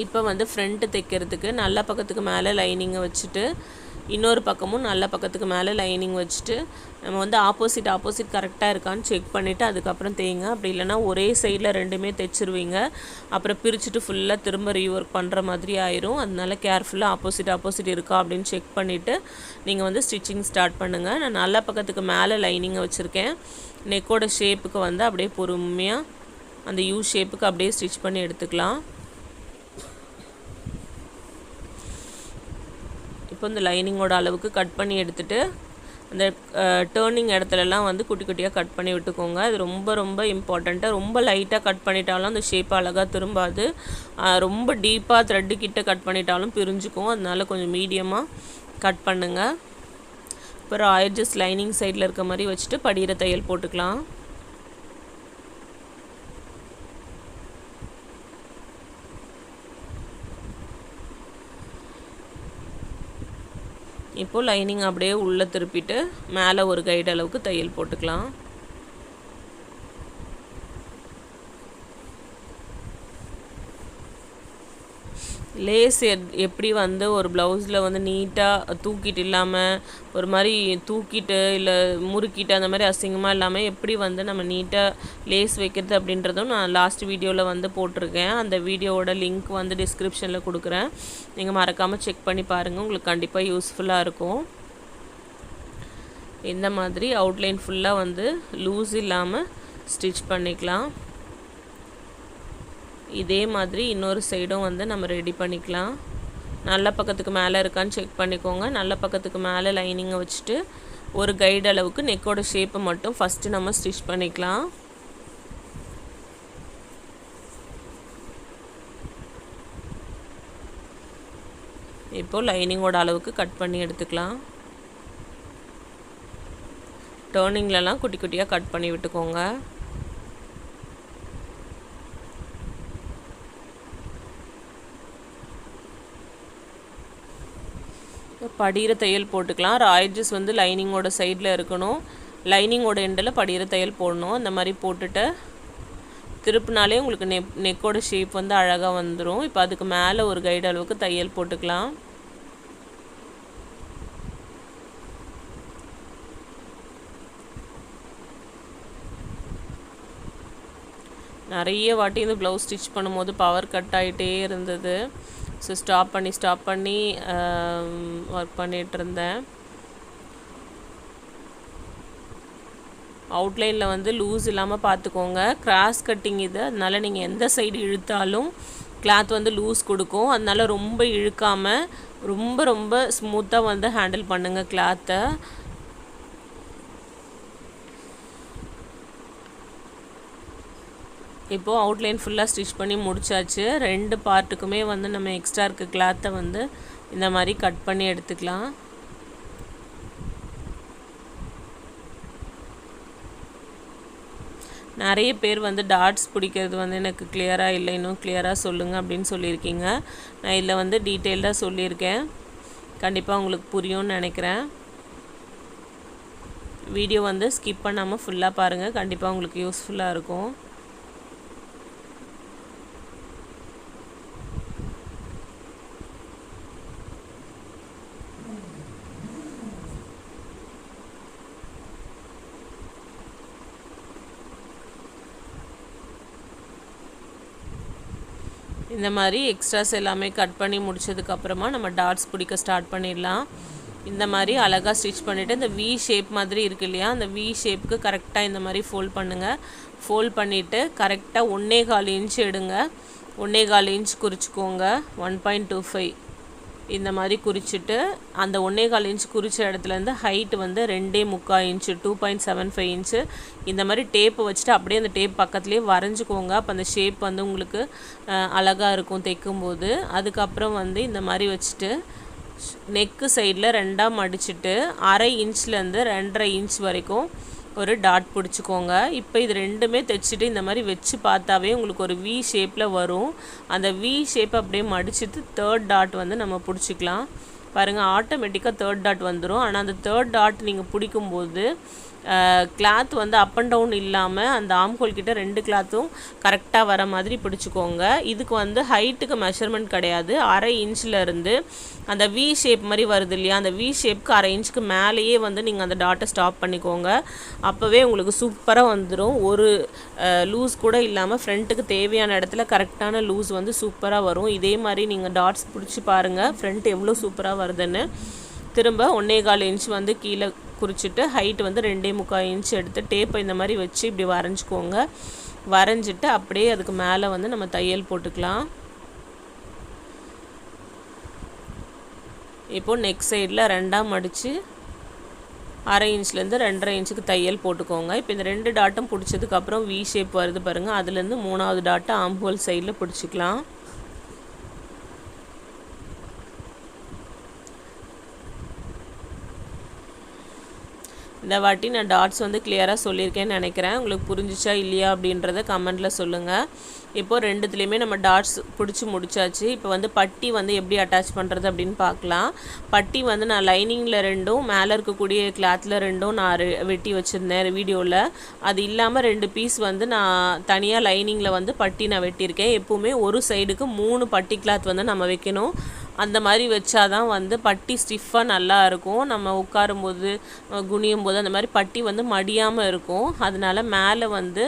இப்போ வந்து ஃப்ரண்ட்டு தைக்கிறதுக்கு நல்ல பக்கத்துக்கு மேலே லைனிங்கை வச்சுட்டு இன்னொரு பக்கமும் நல்ல பக்கத்துக்கு மேலே லைனிங் வச்சுட்டு நம்ம வந்து ஆப்போசிட் கரெக்டாக இருக்கான்னு செக் பண்ணிவிட்டு அதுக்கப்புறம் தேய்ங்க. அப்படி இல்லைனா ஒரே சைடில் 2மே தைச்சிருவீங்க. அப்புறம் பிரிச்சுட்டு ஃபுல்லாக திரும்ப ரீஒர்க் பண்ணுற மாதிரி ஆயிரும். அதனால கேர்ஃபுல்லாக ஆப்போசிட் இருக்கா அப்படின்னு செக் பண்ணிவிட்டு நீங்கள் வந்து ஸ்டிச்சிங் ஸ்டார்ட் பண்ணுங்கள். நான் நல்ல பக்கத்துக்கு மேலே லைனிங்கை வச்சுருக்கேன். நெக்கோட ஷேப்புக்கு வந்து அப்படியே பொறுமையாக அந்த யூ ஷேப்புக்கு அப்படியே ஸ்டிச் பண்ணி எடுத்துக்கலாம். இப்போ இந்த லைனிங்கோட அளவுக்கு கட் பண்ணி எடுத்துகிட்டு அந்த டேர்னிங் இடத்துலலாம் வந்து குட்டி குட்டியாக கட் பண்ணி விட்டுக்கோங்க. அது ரொம்ப ரொம்ப இம்பார்ட்டண்ட்டாக. ரொம்ப லைட்டாக கட் பண்ணிட்டாலும் அந்த ஷேப் அழகாக திரும்பாது. ரொம்ப டீப்பாக த்ரெட்டு கிட்ட கட் பண்ணிட்டாலும் பிரிஞ்சுக்கும். அதனால கொஞ்சம் மீடியமாக கட் பண்ணுங்கள். அப்புறம் எட்ஜஸ் லைனிங் சைடில் இருக்க மாதிரி வச்சுட்டு படிகிற தையல் போட்டுக்கலாம். இப்போது லைனிங் அப்படியே உள்ளே திருப்பிட்டு மேலே ஒரு கைடு அளவுக்கு தையல் போட்டுக்கலாம். லேஸ் எப்படி வந்து ஒரு ப்ளவுஸில் வந்து நீட்டாக தூக்கிட்டு இல்லாமல் ஒரு மாதிரி தூக்கிட்டு இல்லை முறுக்கிட்டு அந்த மாதிரி அசிங்கமாக இல்லாமல் எப்படி வந்து நம்ம நீட்டாக லேஸ் வைக்கிறது அப்படின்றதும் நான் லாஸ்ட் வீடியோவில் வந்து போட்டிருக்கேன். அந்த வீடியோவோட லிங்க் வந்து டிஸ்கிரிப்ஷனில் கொடுக்குறேன். நீங்கள் மறக்காமல் செக் பண்ணி பாருங்கள். உங்களுக்கு கண்டிப்பாக யூஸ்ஃபுல்லாக இருக்கும். இந்த மாதிரி அவுட்லைன் ஃபுல்லாக வந்து லூஸ் இல்லாமல் ஸ்டிச் பண்ணிக்கலாம். இதே மாதிரி இன்னொரு சைடும் வந்து நம்ம ரெடி பண்ணிக்கலாம். நல்ல பக்கத்துக்கு மேலே இருக்கான்னு செக் பண்ணிக்கோங்க. நல்ல பக்கத்துக்கு மேலே லைனிங்கை வச்சுட்டு ஒரு கைடு அளவுக்கு நெக்கோட ஷேப்பை மட்டும் ஃபஸ்ட்டு நம்ம ஸ்டிச் பண்ணிக்கலாம். இப்போது லைனிங்கோட அளவுக்கு கட் பண்ணி எடுத்துக்கலாம். டேர்னிங்லலாம் குட்டி குட்டியாக கட் பண்ணி விட்டுக்கோங்க. படிகிற தையல் போட்டுக்கலாம். ராய்ஜஸ் வந்து லைனிங்கோட சைடில் இருக்கணும். லைனிங்கோட எண்டில் படிகிற தையல் போடணும். அந்த மாதிரி போட்டுட்டு திருப்பினாலே உங்களுக்கு நெக்கோட ஷேப் வந்து அழகாக வந்துடும். இப்போ அதுக்கு மேலே ஒரு கைடு அளவுக்கு தையல் போட்டுக்கலாம். நிறைய வாட்டி இந்த ப்ளவுஸ் ஸ்டிச் பண்ணும்போது பவர் கட் ஆகிட்டே இருந்தது. ஸோ ஸ்டாப் பண்ணி ஒர்க் பண்ணிகிட்டு இருந்தேன். அவுட்லைனில் வந்து லூஸ் இல்லாமல் பார்த்துக்கோங்க. கிராஸ் கட்டிங் இது, அதனால் நீங்கள் எந்த சைடு இழுத்தாலும் கிளாத் வந்து லூஸ் கொடுக்கும். அதனால் ரொம்ப இழுக்காமல் ரொம்ப ஸ்மூத்தாக வந்து ஹேண்டில் பண்ணுங்கள் கிளாத்தை. இப்போது அவுட்லைன் ஃபுல்லாக ஸ்டிச் பண்ணி முடிச்சாச்சு. 2 பார்ட்டுக்குமே வந்து நம்ம எக்ஸ்ட்ரா இருக்க கிளாத்தை வந்து இந்த மாதிரி கட் பண்ணி எடுத்துக்கலாம். நிறைய பேர் வந்து டாட்ஸ் பிடிக்கிறது வந்து எனக்கு கிளியராக இல்லை, இன்னும் கிளியராக சொல்லுங்கள் அப்படின்னு சொல்லியிருக்கீங்க. நான் இதில் வந்து டீட்டெயில்டாக சொல்லியிருக்கேன். கண்டிப்பாக உங்களுக்கு புரியும்னு நினைக்கிறேன். வீடியோ வந்து ஸ்கிப் பண்ணாமல் ஃபுல்லாக பாருங்கள், கண்டிப்பாக உங்களுக்கு யூஸ்ஃபுல்லாக இருக்கும். இந்த மாதிரி எக்ஸ்ட்ராஸ் எல்லாமே கட் பண்ணி முடிச்சதுக்கப்புறமா நம்ம டாட்ஸ் பிடிக்க ஸ்டார்ட் பண்ணிடலாம். இந்த மாதிரி அழகாக ஸ்டிச் பண்ணிவிட்டு இந்த வி ஷேப் மாதிரி இருக்கு இல்லையா, அந்த வி ஷேப்புக்கு கரெக்டாக இந்த மாதிரி ஃபோல்ட் பண்ணுங்கள். ஃபோல்ட் பண்ணிவிட்டு கரெக்டாக 1.25 இன்ச் எடுங்க. 1.25 இன்ச் குறிச்சிக்கோங்க. 1.25 இந்த மாதிரி குறிச்சிட்டு அந்த 1.25 இன்ச் குறிச்ச இடத்துலேருந்து ஹைட் வந்து 2.25 இன்ச்சு 2.75 இன்ச்சு இந்த மாதிரி டேப்பு வச்சுட்டு அப்படியே அந்த டேப் பக்கத்துலேயே வரைஞ்சிக்கோங்க. அப்போ அந்த ஷேப் வந்து உங்களுக்கு அழகாக இருக்கும் தைக்கும்போது. அதுக்கப்புறம் வந்து இந்த மாதிரி வச்சுட்டு நெக்கு சைடில் 2ஆக மடிச்சுட்டு 1/2 இன்ச்லேருந்து 2.5 இன்ச் வரைக்கும் ஒரு டாட் பிடிச்சிக்கோங்க. இப்போ இது ரெண்டுமே தைச்சிட்டு இந்த மாதிரி வச்சு பார்த்தாவே உங்களுக்கு ஒரு வி ஷேப்பில் வரும். அந்த வி ஷேப் அப்படியே மடிச்சுட்டு 3rd டாட் வந்து நம்ம பிடிச்சிக்கலாம். பாருங்கள், ஆட்டோமேட்டிக்காக 3rd டாட் வந்துடும். ஆனால் அந்த 3rd டாட் நீங்கள் பிடிக்கும்போது கிளாத் வந்து அப் அண்ட் டவுன் இல்லாமல் அந்த ஆம்ஹோல் கிட்ட 2 கிளாத்தும் கரெக்டாக வர மாதிரி பிடிச்சிக்கோங்க. இதுக்கு வந்து ஹைட்டுக்கு மெஷர்மெண்ட் கிடையாது. 1/2 இன்ச்சிலேருந்து அந்த வி ஷேப் மாதிரி வருது இல்லையா, அந்த வி ஷேப்க்கு 1/2 இன்ச்சுக்கு மேலேயே வந்து நீங்கள் அந்த டாட்டை ஸ்டாப் பண்ணிக்கோங்க. அப்போவே உங்களுக்கு சூப்பராக வந்துடும். ஒரு லூஸ் கூட இல்லாமல் ஃப்ரண்ட்டுக்கு தேவையான இடத்துல கரெக்டான லூஸ் வந்து சூப்பராக வரும். இதே மாதிரி நீங்கள் டாட்ஸ் பிடிச்சி பாருங்கள் ஃப்ரண்ட் எவ்வளோ சூப்பராக வருதுன்னு. திரும்ப 1.25 இன்ச் வந்து கீழே குறிச்சிட்டு ஹைட் வந்து 2.25 இன்ச் எடுத்து டேப்பை இந்த மாதிரி வச்சு இப்படி வரைஞ்சிக்கோங்க. வரைஞ்சிட்டு அப்படியே அதுக்கு மேலே வந்து நம்ம தையல் போட்டுக்கலாம். இப்போது நெக் சைடில் 2ஆக மடித்து 1/2 இன்ச்லேருந்து 2.5 இன்ச்சுக்கு தையல் போட்டுக்கோங்க. இப்போ இந்த 2 டாட்டும் பிடிச்சதுக்கப்புறம் வி ஷேப் வருது பாருங்கள், அதுலேருந்து 3ஆவது டாட்டை ஆம்ஹோல் சைடில் பிடிச்சிக்கலாம். இந்த வாட்டி நான் டாட்ஸ் வந்து கிளியராக சொல்லியிருக்கேன்னு நினைக்கிறேன். உங்களுக்கு புரிஞ்சிச்சா இல்லையா அப்படின்றத கமெண்டில் சொல்லுங்கள். இப்போது ரெண்டுத்துலேயுமே நம்ம டாட்ஸ் பிடிச்சி முடிச்சாச்சு. இப்போ வந்து பட்டி வந்து எப்படி அட்டாச் பண்ணுறது அப்படின்னு பார்க்கலாம். பட்டி வந்து நான் லைனிங்கில் 2ம் மேலே இருக்கக்கூடிய கிளாத்தில் 2ம் நான் வெட்டி வச்சுருந்தேன் வீடியோவில். அது இல்லாமல் 2 பீஸ் வந்து நான் தனியாக லைனிங்கில் வந்து பட்டி நான் வெட்டியிருக்கேன். எப்போவுமே ஒரு சைடுக்கு 3 பட்டி கிளாத் வந்து நம்ம வைக்கணும். அந்த மாதிரி வச்சாதான் வந்து பட்டி ஸ்டிஃபாக நல்லா இருக்கும். நம்ம உட்காரும்போது குனியும் போது அந்த மாதிரி பட்டி வந்து மடியாமல் இருக்கும். அதனால மேலே வந்து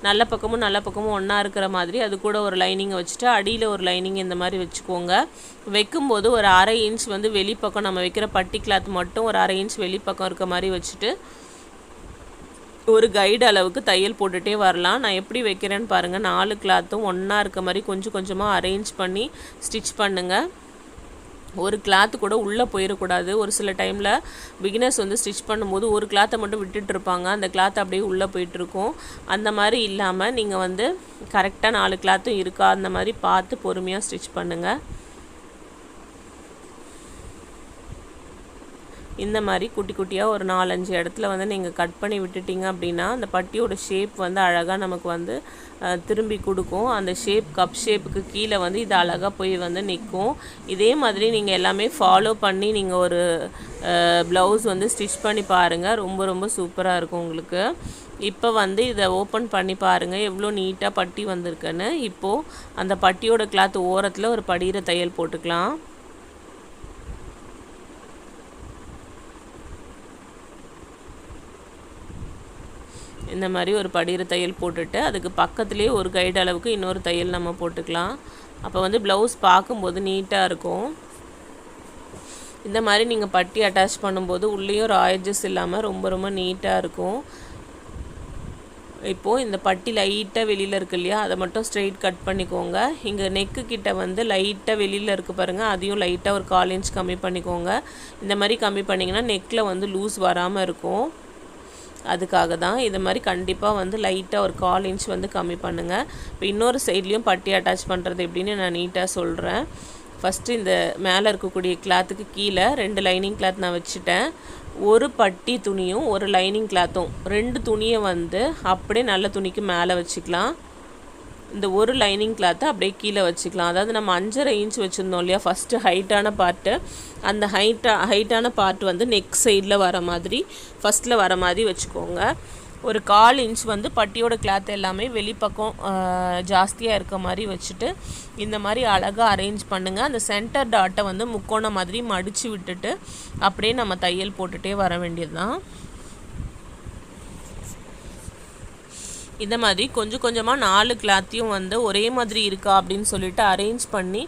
நல்ல பக்கமும் ஒன்றா இருக்கிற மாதிரி அது கூட ஒரு லைனிங்கை வச்சுட்டு அடியில் ஒரு லைனிங் இந்த மாதிரி வச்சுக்கோங்க. வைக்கும்போது ஒரு 1/2 இன்ச் வந்து வெளிப்பக்கம் நம்ம வைக்கிற பட்டி கிளாத் மட்டும் ஒரு 1/2 இன்ச் வெளிப்பக்கம் இருக்க மாதிரி வச்சுட்டு ஒரு கைடு அளவுக்கு தையல் போட்டுகிட்டே வரலாம். நான் எப்படி வைக்கிறேன்னு பாருங்கள். 4 கிளாத்தும் ஒன்றா இருக்க மாதிரி கொஞ்சம் கொஞ்சமாக அரேஞ்ச் பண்ணி ஸ்டிச் பண்ணுங்கள். ஒரு கிளாத்து கூட உள்ளே போயிடக்கூடாது. ஒரு சில டைமில் பிகினர்ஸ் வந்து ஸ்டிச் பண்ணும்போது ஒரு கிளாத்தை மட்டும் விட்டுட்டுருப்பாங்க, அந்த கிளாத் அப்படியே உள்ளே போயிட்டுருக்கும். அந்த மாதிரி இல்லாமல் நீங்கள் வந்து கரெக்டாக 4 கிளாத்தும் இருக்கா அந்த மாதிரி பார்த்து பொறுமையாக ஸ்டிச் பண்ணுங்கள். இந்த மாதிரி குட்டி குட்டியாக ஒரு 4-5 இடத்துல வந்து நீங்கள் கட் பண்ணி விட்டுட்டிங்க அப்படின்னா அந்த பட்டியோட ஷேப் வந்து அழகாக நமக்கு வந்து திரும்பி கொடுக்கும். அந்த ஷேப் கப் ஷேப்புக்கு கீழே வந்து இது அழகாக போய் வந்து நிற்கும். இதே மாதிரி நீங்கள் எல்லாமே ஃபாலோ பண்ணி நீங்கள் ஒரு ப்ளவுஸ் வந்து ஸ்டிச் பண்ணி பாருங்கள். ரொம்ப ரொம்ப சூப்பராக இருக்கும் உங்களுக்கு. இப்போ வந்து இதை ஓப்பன் பண்ணி பாருங்கள் எவ்வளோ நீட்டாக பட்டி வந்திருக்குன்னு. இப்போது அந்த பட்டியோட கிளாத் ஓரத்தில் ஒரு படிகிற தையல் போட்டுக்கலாம். இந்த மாதிரி ஒரு படிகிற தையல் போட்டுட்டு அதுக்கு பக்கத்துலேயே ஒரு கைடு அளவுக்கு இன்னொரு தையல் நம்ம போட்டுக்கலாம். அப்போ வந்து ப்ளவுஸ் பார்க்கும்போது நீட்டாக இருக்கும். இந்த மாதிரி நீங்கள் பட்டி அட்டாச் பண்ணும்போது உள்ளேயும் ரா எட்ஜஸ் இல்லாமல் ரொம்ப ரொம்ப நீட்டாக இருக்கும். இப்போது இந்த பட்டி லைட்டாக வெளியில் இருக்குது இல்லையா, அதை மட்டும் ஸ்ட்ரெயிட் கட் பண்ணிக்கோங்க. இங்கே நெக்கு கிட்ட வந்து லைட்டாக வெளியில் இருக்குது பாருங்கள், அதையும் லைட்டாக ஒரு 1/4 இன்ச் கம்மி பண்ணிக்கோங்க. இந்த மாதிரி கம்மி பண்ணிங்கன்னா நெக்கில் வந்து லூஸ் வராமல் இருக்கும். அதுக்காக தான் இது மாதிரி கண்டிப்பாக வந்து லைட்டாக ஒரு 1/4 இன்ச் வந்து கம்மி பண்ணுங்கள். இப்போ இன்னொரு சைட்லேயும் பட்டி அட்டாச் பண்ணுறது எப்படின்னு நான் நீட்டாக சொல்கிறேன். ஃபஸ்ட்டு இந்த மேலே இருக்கக்கூடிய கிளாத்துக்கு கீழே 2 லைனிங் கிளாத் நான் வச்சுட்டேன். ஒரு பட்டி துணியும் ஒரு லைனிங் கிளாத்தும் 2 துணியை வந்து அப்படியே நல்ல துணிக்கு மேலே வச்சுக்கலாம். இந்த ஒரு லைனிங் கிளாத்தை அப்படியே கீழே வச்சுக்கலாம். அதாவது நம்ம 5.5 இன்ச் வச்சுருந்தோம் இல்லையா ஃபஸ்ட்டு ஹைட்டான பார்ட்டு, அந்த ஹைட்டான பார்ட் வந்து நெக் சைடில் வர மாதிரி ஃபஸ்ட்டில் வர மாதிரி வச்சுக்கோங்க. ஒரு 1/4 இன்ச் வந்து பட்டியோட கிளாத் எல்லாமே வெளிப்பக்கம் ஜாஸ்தியாக இருக்க மாதிரி வச்சுட்டு இந்த மாதிரி அழகாக அரேஞ்ச் பண்ணுங்கள். அந்த சென்டர் டாட்டை வந்து முக்கோணம் மாதிரி மடித்து விட்டுட்டு அப்படியே நம்ம தையல் போட்டுகிட்டே வர வேண்டியது தான். இந்த மாதிரி கொஞ்சம் கொஞ்சமாக 4 கிளாத்தையும் வந்து ஒரே மாதிரி இருக்கா அப்படின்னு சொல்லிட்டு அரேஞ்ச் பண்ணி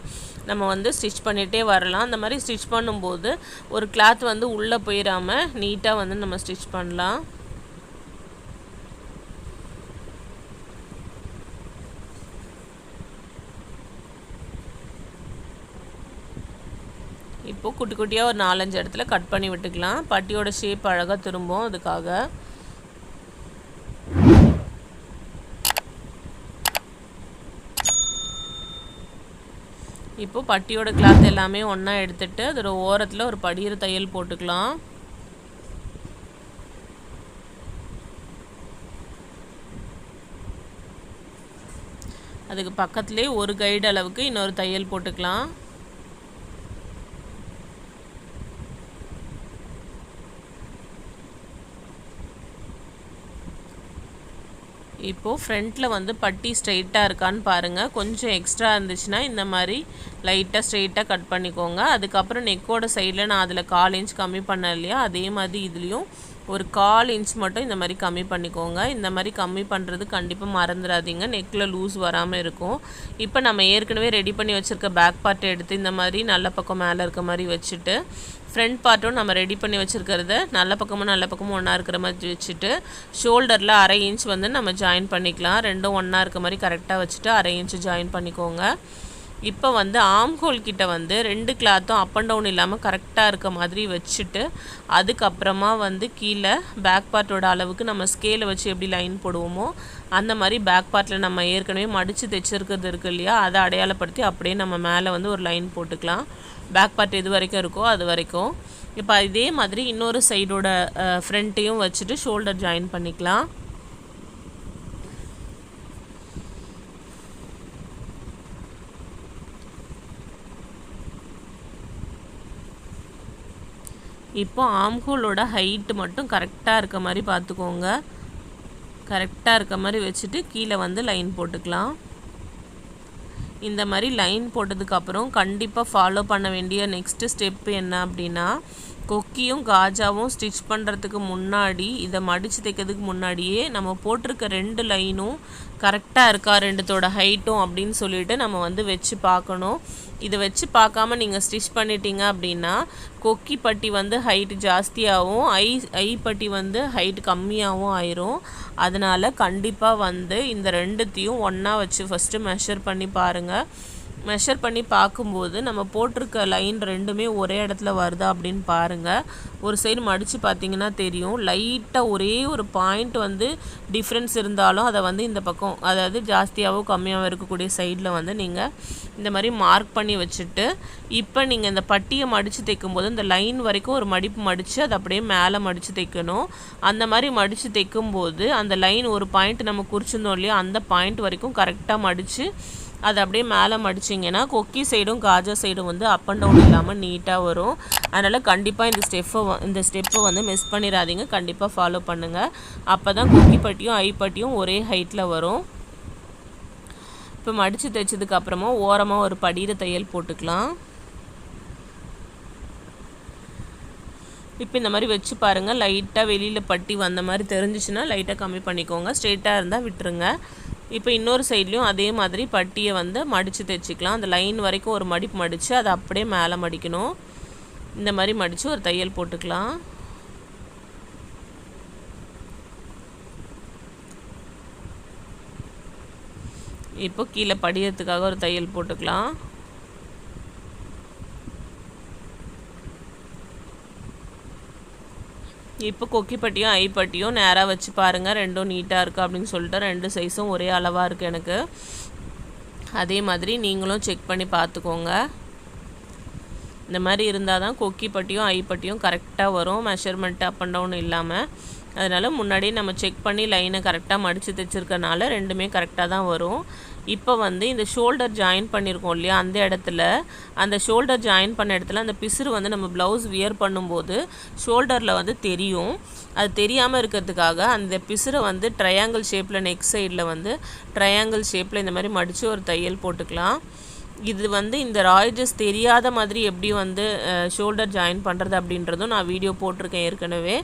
நம்ம வந்து ஸ்டிச் பண்ணிகிட்டே வரலாம். அந்த மாதிரி ஸ்டிச் பண்ணும்போது ஒரு கிளாத் வந்து உள்ளே போயிடாமல் நீட்டாக வந்து நம்ம ஸ்டிச் பண்ணலாம். இப்போது குட்டி குட்டியாக ஒரு 4-5 இடத்துல கட் பண்ணி விட்டுக்கலாம். பட்டியோட ஷேப் அழகாக திரும்பும். அதுக்காக இப்போ பட்டியோட கிளாத் எல்லாமே ஒன்றா எடுத்துகிட்டு அதோட ஓரத்தில் ஒரு படிகிற தையல் போட்டுக்கலாம். அதுக்கு பக்கத்துலேயே ஒரு கைடு அளவுக்கு இன்னொரு தையல் போட்டுக்கலாம். இப்போது ஃப்ரண்ட்டில் வந்து பட்டி ஸ்ட்ரெயிட்டாக இருக்கான்னு பாருங்கள். கொஞ்சம் எக்ஸ்ட்ரா இருந்துச்சுன்னா இந்த மாதிரி லைட்டாக ஸ்ட்ரெயிட்டாக கட் பண்ணிக்கோங்க. அதுக்கப்புறம் நெக்கோட சைடில் நான் அதில் 1/4 இன்ச் கம்மி பண்ணேன் இல்லையா, அதே மாதிரி இதுலேயும் ஒரு 1/4 இன்ச் மட்டும் இந்த மாதிரி கம்மி பண்ணிக்கோங்க. இந்த மாதிரி கம்மி பண்ணுறது கண்டிப்பாக மறந்துடாதீங்க, நெக்கில் லூஸ் வராமல் இருக்கும். இப்போ நம்ம ஏற்கனவே ரெடி பண்ணி வச்சுருக்க பேக் பார்ட்டை எடுத்து இந்த மாதிரி நல்ல பக்கம் மேலே இருக்க மாதிரி வச்சுட்டு ஃப்ரண்ட் பார்ட்டும் நம்ம ரெடி பண்ணி வச்சுருக்கிறத நல்ல பக்கமும் ஒன்றா இருக்கிற மாதிரி வச்சுட்டு ஷோல்டரில் 1/2 இன்ச் வந்து நம்ம ஜாயின் பண்ணிக்கலாம். ரெண்டும் ஒன்றா இருக்க மாதிரி கரெக்டாக வச்சுட்டு 1/2 இன்ச் ஜாயின் பண்ணிக்கோங்க. இப்போ வந்து ஆம் ஹோல் கிட்ட வந்து 2 கிளாத்தும் அப் அண்ட் டவுன் இல்லாமல் கரெக்டாக இருக்க மாதிரி வச்சுட்டு அதுக்கப்புறமா வந்து கீழே பேக் பார்ட்டோட அளவுக்கு நம்ம ஸ்கேலை வச்சு எப்படி லைன் போடுவோமோ அந்த மாதிரி பேக் பார்ட்டில் நம்ம ஏற்கனவே மடித்து தைச்சிருக்கிறது இருக்குது இல்லையா, அதை அடையாளப்படுத்தி அப்படியே நம்ம மேலே வந்து ஒரு லைன் போட்டுக்கலாம். பேக் பார்ட் எது வரைக்கும் இருக்கோ அது வரைக்கும். இப்போ இதே மாதிரி இன்னொரு சைடோட ஃப்ரண்ட்டையும் வச்சுட்டு ஷோல்டர் ஜாயின் பண்ணிக்கலாம். இப்போ ஆம்ஹோலோட ஹைட்டு மட்டும் கரெக்டாக இருக்க மாதிரி பார்த்துக்கோங்க. கரெக்டாக இருக்க மாதிரி வச்சுட்டு கீழே வந்து லைன் போட்டுக்கலாம். இந்த மாதிரி லைன் போட்டதுக்கப்புறம் கண்டிப்பாக ஃபாலோ பண்ண வேண்டிய நெக்ஸ்ட்டு ஸ்டெப்பு என்ன அப்படின்னா, கொக்கியும் காஜாவும் ஸ்டிச் பண்ணுறதுக்கு முன்னாடி இதை மடித்து தைக்கிறதுக்கு முன்னாடியே நம்ம போட்டிருக்க 2 லைனும் கரெக்டாக இருக்கா, 2தோட ஹைட்டும் அப்படின்னு சொல்லிட்டு நம்ம வந்து வச்சு பார்க்கணும். இதை வச்சு பார்க்காம நீங்கள் ஸ்டிச் பண்ணிட்டீங்க அப்படின்னா கொக்கி பட்டி வந்து ஹைட்டு ஜாஸ்தியாகவும் ஐ பட்டி வந்து ஹைட்டு கம்மியாகவும் ஆயிரும். அதனால் கண்டிப்பாக வந்து இந்த 2த்தையும் ஒன்றா வச்சு ஃபஸ்ட்டு மெஷர் பண்ணி பாருங்கள். மெஷர் பண்ணி பார்க்கும்போது நம்ம போட்டிருக்க லைன் 2மே ஒரே இடத்துல வருதா அப்படின்னு பாருங்கள். ஒரு சைடு மடித்து பார்த்தீங்கன்னா தெரியும், லைட்டாக ஒரே ஒரு பாயிண்ட் வந்து டிஃப்ரென்ஸ் இருந்தாலும் அதை வந்து இந்த பக்கம் அதாவது ஜாஸ்தியாகவோ கம்மியாகவும் இருக்கக்கூடிய சைடில் வந்து நீங்கள் இந்த மாதிரி மார்க் பண்ணி வச்சுட்டு இப்போ நீங்கள் இந்த பட்டியை மடித்து தைக்கும்போது இந்த லைன் வரைக்கும் ஒரு மடிப்பு மடித்து அதை அப்படியே மேலே மடித்து தைக்கணும். அந்த மாதிரி மடித்து தைக்கும்போது அந்த லைன் ஒரு பாயிண்ட் நம்ம குறிச்சிருந்தோம் இல்லையா, அந்த பாயிண்ட் வரைக்கும் கரெக்டாக மடித்து அது அப்படியே மேலே மடிச்சிங்கன்னா கொக்கி சைடும் காஜா சைடும் வந்து அப் அண்ட் டவுன் இல்லாமல் நீட்டாக வரும். அதனால் கண்டிப்பாக இந்த ஸ்டெப்பை வந்து மிஸ் பண்ணிடாதீங்க. கண்டிப்பாக ஃபாலோ பண்ணுங்கள். அப்போ தான் கொக்கி பட்டியும் ஐ பட்டியும் ஒரே ஹைட்டில் வரும். இப்போ மடித்து தைச்சதுக்கப்புறமா ஓரமாக ஒரு படியிற தையல் போட்டுக்கலாம். இப்போ இந்த மாதிரி வச்சு பாருங்கள். லைட்டாக வெளியில் பட்டி வந்த மாதிரி தெரிஞ்சிச்சுன்னா லைட்டாக கம்மி பண்ணிக்கோங்க. ஸ்ட்ரெயிட்டாக இருந்தால் விட்டுருங்க. இப்போ இன்னொரு சைட்லேயும் அதே மாதிரி பட்டியை வந்து மடித்து தைச்சிக்கலாம். அந்த லைன் வரைக்கும் ஒரு மடிப்பு மடித்து அதை அப்படியே மேலே மடிக்கணும். இந்த மாதிரி மடித்து ஒரு தையல் போட்டுக்கலாம். இப்போ கீழே படியறதுக்காக ஒரு தையல் போட்டுக்கலாம். இப்போ கொக்கி பட்டியும் ஐ பட்டியும் நேராக வச்சு பாருங்கள். ரெண்டும் நீட்டாக இருக்குது அப்படின்னு சொல்லிட்டு 2 சைஸும் ஒரே அளவாக இருக்குது எனக்கு. அதே மாதிரி நீங்களும் செக் பண்ணி பார்த்துக்கோங்க. இந்த மாதிரி இருந்தால் தான் கொக்கி பட்டியும் ஐ பட்டியும் கரெக்டாக வரும், மெஷர்மெண்ட் அப் அண்ட் டவுன் இல்லாமல். அதனால் முன்னாடியே நம்ம செக் பண்ணி லைனை கரெக்டாக மடித்து தைச்சிருக்கனால ரெண்டுமே கரெக்டாக தான் வரும். இப்போ வந்து இந்த ஷோல்டர் ஜாயின் பண்ணியிருக்கோம் இல்லையா, அந்த ஷோல்டர் ஜாயின் பண்ண இடத்துல அந்த பிசுறு வந்து நம்ம ப்ளவுஸ் வியர் பண்ணும்போது ஷோல்டரில் வந்து தெரியும். அது தெரியாமல் இருக்கிறதுக்காக அந்த பிசுரை வந்து ட்ரையாங்கிள் ஷேப்பில் நெக் சைடில் வந்து ட்ரையாங்கிள் ஷேப்பில் இந்த மாதிரி மடித்து ஒரு தையல் போட்டுக்கலாம். இது வந்து இந்த ராய்ஜஸ் தெரியாத மாதிரி எப்படி வந்து ஷோல்டர் ஜாயின் பண்ணுறது அப்படின்றதும் நான் வீடியோ போட்டிருக்கேன் ஏற்கனவே.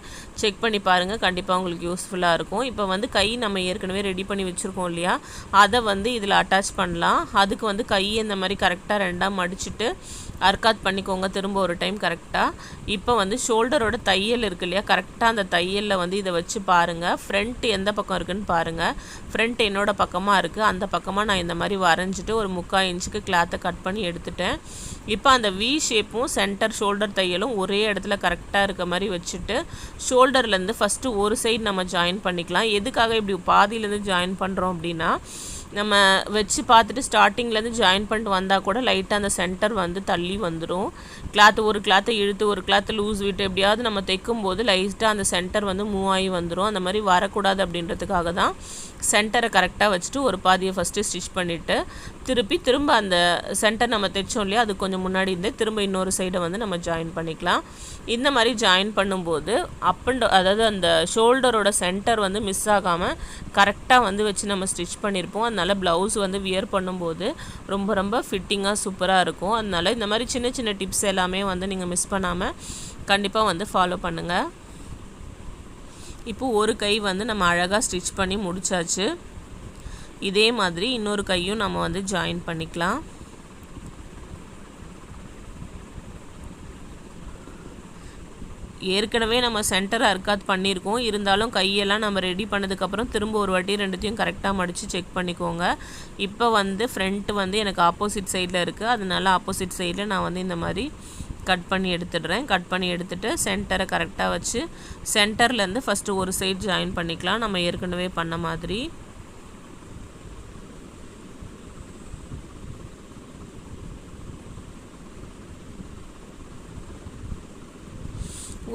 செக் பண்ணி பாருங்கள், கண்டிப்பாக உங்களுக்கு யூஸ்ஃபுல்லாக இருக்கும். இப்போ வந்து கை நம்ம ஏற்கனவே ரெடி பண்ணி வச்சுருக்கோம் இல்லையா, அதை வந்து இதில் அட்டாச் பண்ணலாம். அதுக்கு வந்து கையை இந்த மாதிரி கரெக்டாக 2ஆக மடிச்சுட்டு அர்க்காத் பண்ணிக்கோங்க திரும்ப ஒரு டைம் கரெக்டாக. இப்போ வந்து ஷோல்டரோட தையல் இருக்குது இல்லையா, கரெக்டாக அந்த தையலில் வந்து இதை வச்சு பாருங்கள். ஃப்ரண்ட் எந்த பக்கம் இருக்குதுன்னு பாருங்கள். ஃப்ரண்ட் என்னோடய பக்கமாக இருக்குது. அந்த பக்கமாக நான் இந்த மாதிரி வரைஞ்சிட்டு ஒரு 3/4 இன்ச்சுக்கு கிளாத்தை கட் பண்ணி எடுத்துட்டேன். இப்போ அந்த வி ஷேப்பும் சென்டர் ஷோல்டர் தையலும் ஒரே இடத்துல கரெக்டாக இருக்க மாதிரி வச்சுட்டு ஷோல்டர்லேருந்து ஃபஸ்ட்டு ஒரு சைடு நம்ம ஜாயின் பண்ணிக்கலாம். எதுக்காக இப்படி பாதியிலேருந்து ஜாயின் பண்ணுறோம் அப்படின்னா, நம்ம வச்சு பார்த்துட்டு ஸ்டார்டிங்லேருந்து ஜாயின் பண்ணிட்டு வந்தால் கூட லைட்டாக அந்த சென்டர் வந்து தள்ளி வந்துடும். ஒரு கிளாத்தை இழுத்து ஒரு கிளாத்தை லூஸ் விட்டு எப்படியாவது நம்ம தைக்கும்போது லைட்டாக அந்த சென்டர் வந்து மூவ் ஆகி வந்துடும். அந்த மாதிரி வரக்கூடாது அப்படின்றதுக்காக தான் சென்டரை கரெக்டாக வச்சுட்டு ஒரு பாதியை ஃபஸ்ட்டு ஸ்டிச் பண்ணிவிட்டு திரும்ப அந்த சென்டர் நம்ம தைச்சோம் இல்லையா, அது கொஞ்சம் முன்னாடி இருந்து திரும்ப இன்னொரு சைடை வந்து நம்ம ஜாயின் பண்ணிக்கலாம். இந்த மாதிரி ஜாயின் பண்ணும்போது அதாவது அந்த ஷோல்டரோட சென்டர் வந்து மிஸ் ஆகாமல் கரெக்டாக வந்து வச்சு நம்ம ஸ்டிச் பண்ணியிருப்போம். அதனால் ப்ளவுஸ் வந்து வியர் பண்ணும்போது ரொம்ப ரொம்ப ஃபிட்டிங்காக சூப்பராக இருக்கும். அதனால் இந்த மாதிரி சின்ன சின்ன டிப்ஸ் எல்லாமே வந்து நீங்கள் மிஸ் பண்ணாமல் கண்டிப்பாக வந்து ஃபாலோ பண்ணுங்கள். இப்போ ஒரு கை வந்து நம்ம அழகாக ஸ்டிச் பண்ணி முடிச்சாச்சு. இதே மாதிரி இன்னொரு கையும் நம்ம வந்து ஜாயின் பண்ணிக்கலாம். ஏற்கனவே நம்ம சென்டர் அர்க்காத் பண்ணியிருக்கோம். இருந்தாலும் கையெல்லாம் நம்ம ரெடி பண்ணதுக்கப்புறம் திரும்ப ஒரு வாட்டி ரெண்டுத்தையும் கரெக்டாக மடித்து செக் பண்ணிக்கோங்க. இப்போ வந்து ஃப்ரண்ட் வந்து எனக்கு ஆப்போசிட் சைடில் இருக்குது. அதனால ஆப்போசிட் சைடில் நான் வந்து இந்த மாதிரி கட் பண்ணி எடுத்துடுறேன். கட் பண்ணி எடுத்துகிட்டு சென்டரை கரெக்டாக வச்சு சென்டர்லேருந்து ஃபஸ்ட்டு ஒரு சைடு ஜாயின் பண்ணிக்கலாம், நம்ம ஏற்கனவே பண்ண மாதிரி.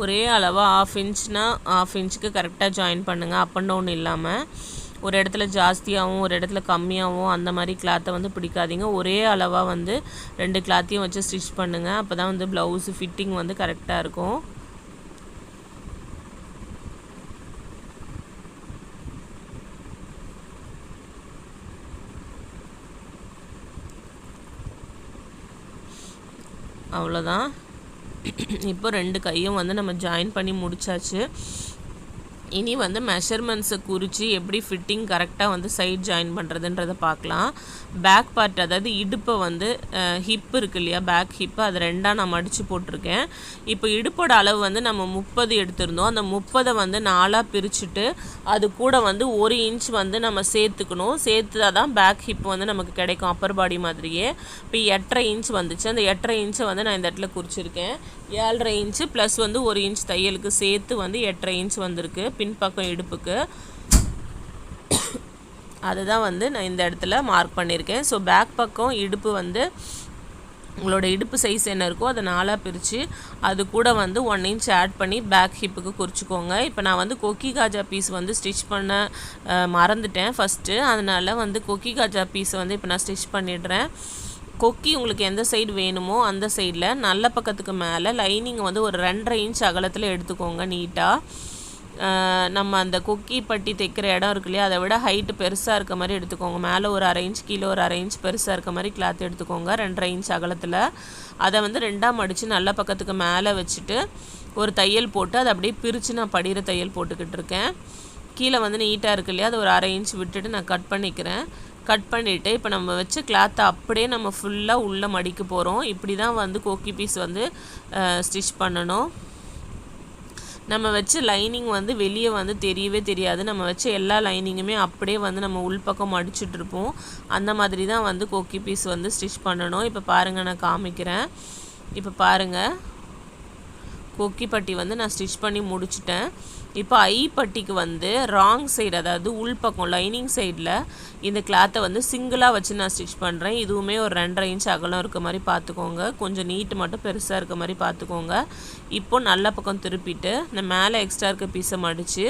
ஒரே அளவாக 1/2 இன்ச்னா 1/2 இன்ச்சுக்கு கரெக்டாக ஜாயின் பண்ணுங்கள், அப் அண்ட் டவுன் இல்லாமல். ஒரு இடத்துல ஜாஸ்தியாகவும் ஒரு இடத்துல கம்மியாகவும் அந்த மாதிரி கிளாத்தை வந்து பிடிக்காதீங்க. ஒரே அளவாக வந்து 2 கிளாத்தையும் வச்சு ஸ்டிச் பண்ணுங்கள். அப்போ தான் வந்து ப்ளவுஸு ஃபிட்டிங் வந்து கரெக்டாக இருக்கும். அவ்வளோதான். இப்போ 2 கையும் வந்து நம்ம ஜாயின் பண்ணி முடிச்சாச்சு. இனி வந்து மெஷர்மெண்ட்ஸை குறித்து எப்படி ஃபிட்டிங் கரெக்டாக வந்து சைட் ஜாயின் பண்ணுறதுன்றதை பார்க்கலாம். பேக் பார்ட் அதாவது இடுப்பை வந்து ஹிப் இருக்கு இல்லையா, பேக் ஹிப்பு அது 2ஆக நான் மடித்து போட்டிருக்கேன். இப்போ இடுப்போட அளவு வந்து நம்ம 30 எடுத்திருந்தோம். அந்த 30 வந்து 4ஆக பிரிச்சுட்டு அது கூட வந்து 1 இன்ச் வந்து நம்ம சேர்த்துக்கணும். சேர்த்து தான் பேக் ஹிப் வந்து நமக்கு கிடைக்கும் அப்பர் பாடி மாதிரியே. இப்போ 8.5 இன்ச் வந்துச்சு. அந்த 8.5 இன்ச்சை வந்து நான் இந்த இடத்துல குறிச்சிருக்கேன். 7.5 இன்ச்சு ப்ளஸ் வந்து 1 இன்ச் தையலுக்கு சேர்த்து வந்து 8.5 இன்ச் வந்திருக்கு பின்பக்கம் இடுப்புக்கு. அதுதான் வந்து நான் இந்த இடத்துல மார்க் பண்ணியிருக்கேன். ஸோ பேக் பக்கம் இடுப்பு வந்து உங்களோட இடுப்பு சைஸ் என்ன இருக்கோ அதை 4ஆக பிரித்து அது கூட வந்து 1 இன்ச் ஆட் பண்ணி பேக் ஹிப்புக்கு குறிச்சிக்கோங்க. இப்போ நான் வந்து கொக்கி காஜா பீஸ் வந்து ஸ்டிச் பண்ண மறந்துட்டேன் ஃபஸ்ட்டு. அதனால் வந்து கொக்கி காஜா பீஸை வந்து இப்போ நான் ஸ்டிச் பண்ணிடுறேன். கொக்கி உங்களுக்கு எந்த சைடு வேணுமோ அந்த சைடில் நல்ல பக்கத்துக்கு மேலே லைனிங் வந்து ஒரு 2.5 இன்ச் அகலத்தில் எடுத்துக்கோங்க நீட்டாக. நம்ம அந்த கொக்கி பட்டி தைக்கிற இடம் இருக்கு இல்லையா, அதை விட ஹைட்டு பெருசாக இருக்க மாதிரி எடுத்துக்கோங்க. மேலே ஒரு 1/2 இன்ச் கீழே ஒரு 1/2 இன்ச் பெருசாக இருக்க மாதிரி கிளாத் எடுத்துக்கோங்க 2.5 இன்ச் அகலத்தில். அதை வந்து 2ஆக மடித்து நல்ல பக்கத்துக்கு மேலே வச்சுட்டு ஒரு தையல் போட்டு அதை அப்படியே பிரித்து நான் படிகிற தையல் போட்டுக்கிட்டு இருக்கேன். கீழே வந்து நீட்டாக இருக்கு இல்லையா, அது ஒரு 1/2 இன்ச் விட்டுட்டு நான் கட் பண்ணிக்கிறேன். கட் பண்ணிவிட்டு இப்போ நம்ம வச்ச கிளாத்தை அப்படியே நம்ம ஃபுல்லாக உள்ளே மடிக்க போகிறோம். இப்படி தான் வந்து கொக்கி பீஸ் வந்து ஸ்டிச் பண்ணணும். நம்ம வச்ச லைனிங் வந்து வெளியே வந்து தெரியவே தெரியாது. நம்ம வச்ச எல்லா லைனிங்குமே அப்படியே வந்து நம்ம உள்பக்கம் மடிச்சிட்ருப்போம். அந்த மாதிரி தான் வந்து கொக்கி பீஸ் வந்து ஸ்டிச் பண்ணணும். இப்போ பாருங்கள், நான் காமிக்கிறேன். இப்போ பாருங்கள், கொக்கி பட்டி வந்து நான் ஸ்டிச் பண்ணி முடிச்சிட்டேன். இப்போ ஐ பட்டிக்கு வந்து ராங் சைடு, அதாவது உள்பக்கம் லைனிங் சைடில் இந்த கிளாத்தை வந்து சிங்கிளாக வச்சு நான் ஸ்டிச் பண்ணுறேன். இதுவுமே ஒரு 2.5 இன்ச் அகலம் இருக்க மாதிரி பார்த்துக்கோங்க. கொஞ்சம் நீட்டு மட்டும் பெருசாக இருக்க மாதிரி பார்த்துக்கோங்க. இப்போது நல்ல பக்கம் திருப்பிட்டு இந்த மேலே எக்ஸ்ட்ரா இருக்க பீஸை மடித்து